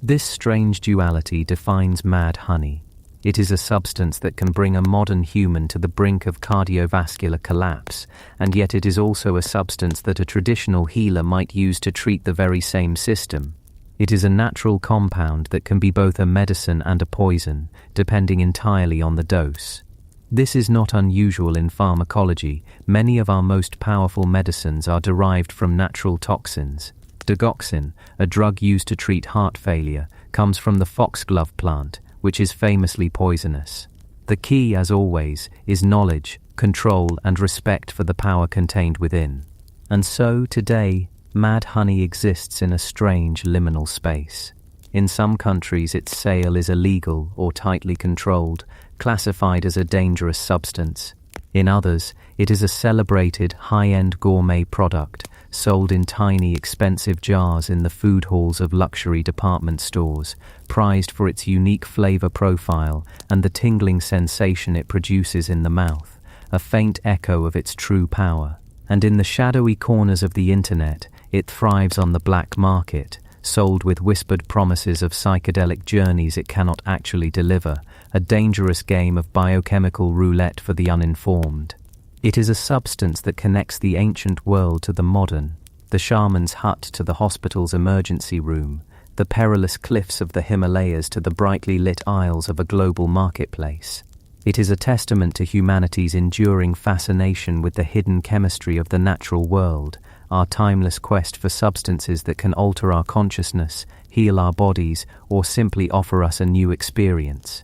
This strange duality defines mad honey. It is a substance that can bring a modern human to the brink of cardiovascular collapse, and yet it is also a substance that a traditional healer might use to treat the very same system. It is a natural compound that can be both a medicine and a poison, depending entirely on the dose. This is not unusual in pharmacology. Many of our most powerful medicines are derived from natural toxins. Toxin, a drug used to treat heart failure, comes from the foxglove plant, which is famously poisonous. The key, as always, is knowledge, control, and respect for the power contained within. And so, today, mad honey exists in a strange liminal space. In some countries, its sale is illegal or tightly controlled, classified as a dangerous substance. In others, it is a celebrated, high-end gourmet product, sold in tiny, expensive jars in the food halls of luxury department stores, prized for its unique flavor profile and the tingling sensation it produces in the mouth, a faint echo of its true power. And in the shadowy corners of the internet, it thrives on the black market, sold with whispered promises of psychedelic journeys it cannot actually deliver, a dangerous game of biochemical roulette for the uninformed. It is a substance that connects the ancient world to the modern, the shaman's hut to the hospital's emergency room, the perilous cliffs of the Himalayas to the brightly lit aisles of a global marketplace. It is a testament to humanity's enduring fascination with the hidden chemistry of the natural world, our timeless quest for substances that can alter our consciousness, heal our bodies, or simply offer us a new experience.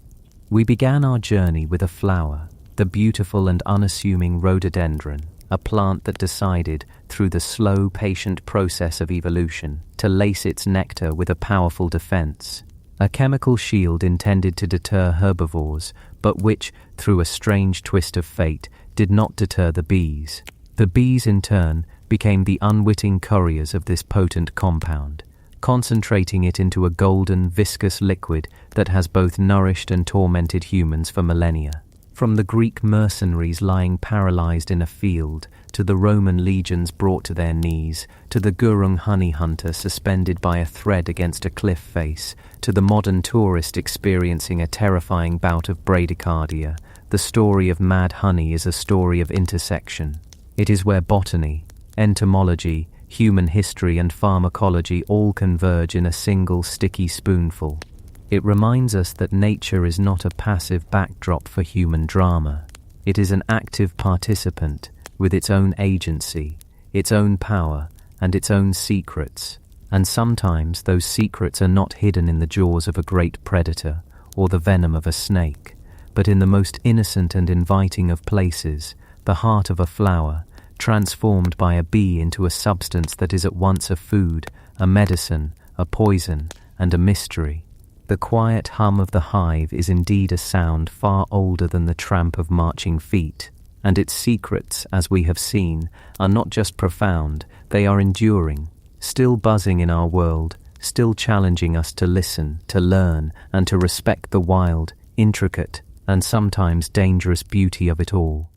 We began our journey with a flower, the beautiful and unassuming rhododendron, a plant that decided, through the slow, patient process of evolution, to lace its nectar with a powerful defense. A chemical shield intended to deter herbivores, but which, through a strange twist of fate, did not deter the bees. The bees, in turn, became the unwitting couriers of this potent compound, concentrating it into a golden, viscous liquid that has both nourished and tormented humans for millennia. From the Greek mercenaries lying paralyzed in a field, to the Roman legions brought to their knees, to the Gurung honey hunter suspended by a thread against a cliff face, to the modern tourist experiencing a terrifying bout of bradycardia, the story of mad honey is a story of intersection. It is where botany, entomology, human history, and pharmacology all converge in a single sticky spoonful. It reminds us that nature is not a passive backdrop for human drama. It is an active participant with its own agency, its own power, and its own secrets. And sometimes those secrets are not hidden in the jaws of a great predator or the venom of a snake, but in the most innocent and inviting of places, the heart of a flower, transformed by a bee into a substance that is at once a food, a medicine, a poison, and a mystery. The quiet hum of the hive is indeed a sound far older than the tramp of marching feet, and its secrets, as we have seen, are not just profound, they are enduring, still buzzing in our world, still challenging us to listen, to learn, and to respect the wild, intricate, and sometimes dangerous beauty of it all.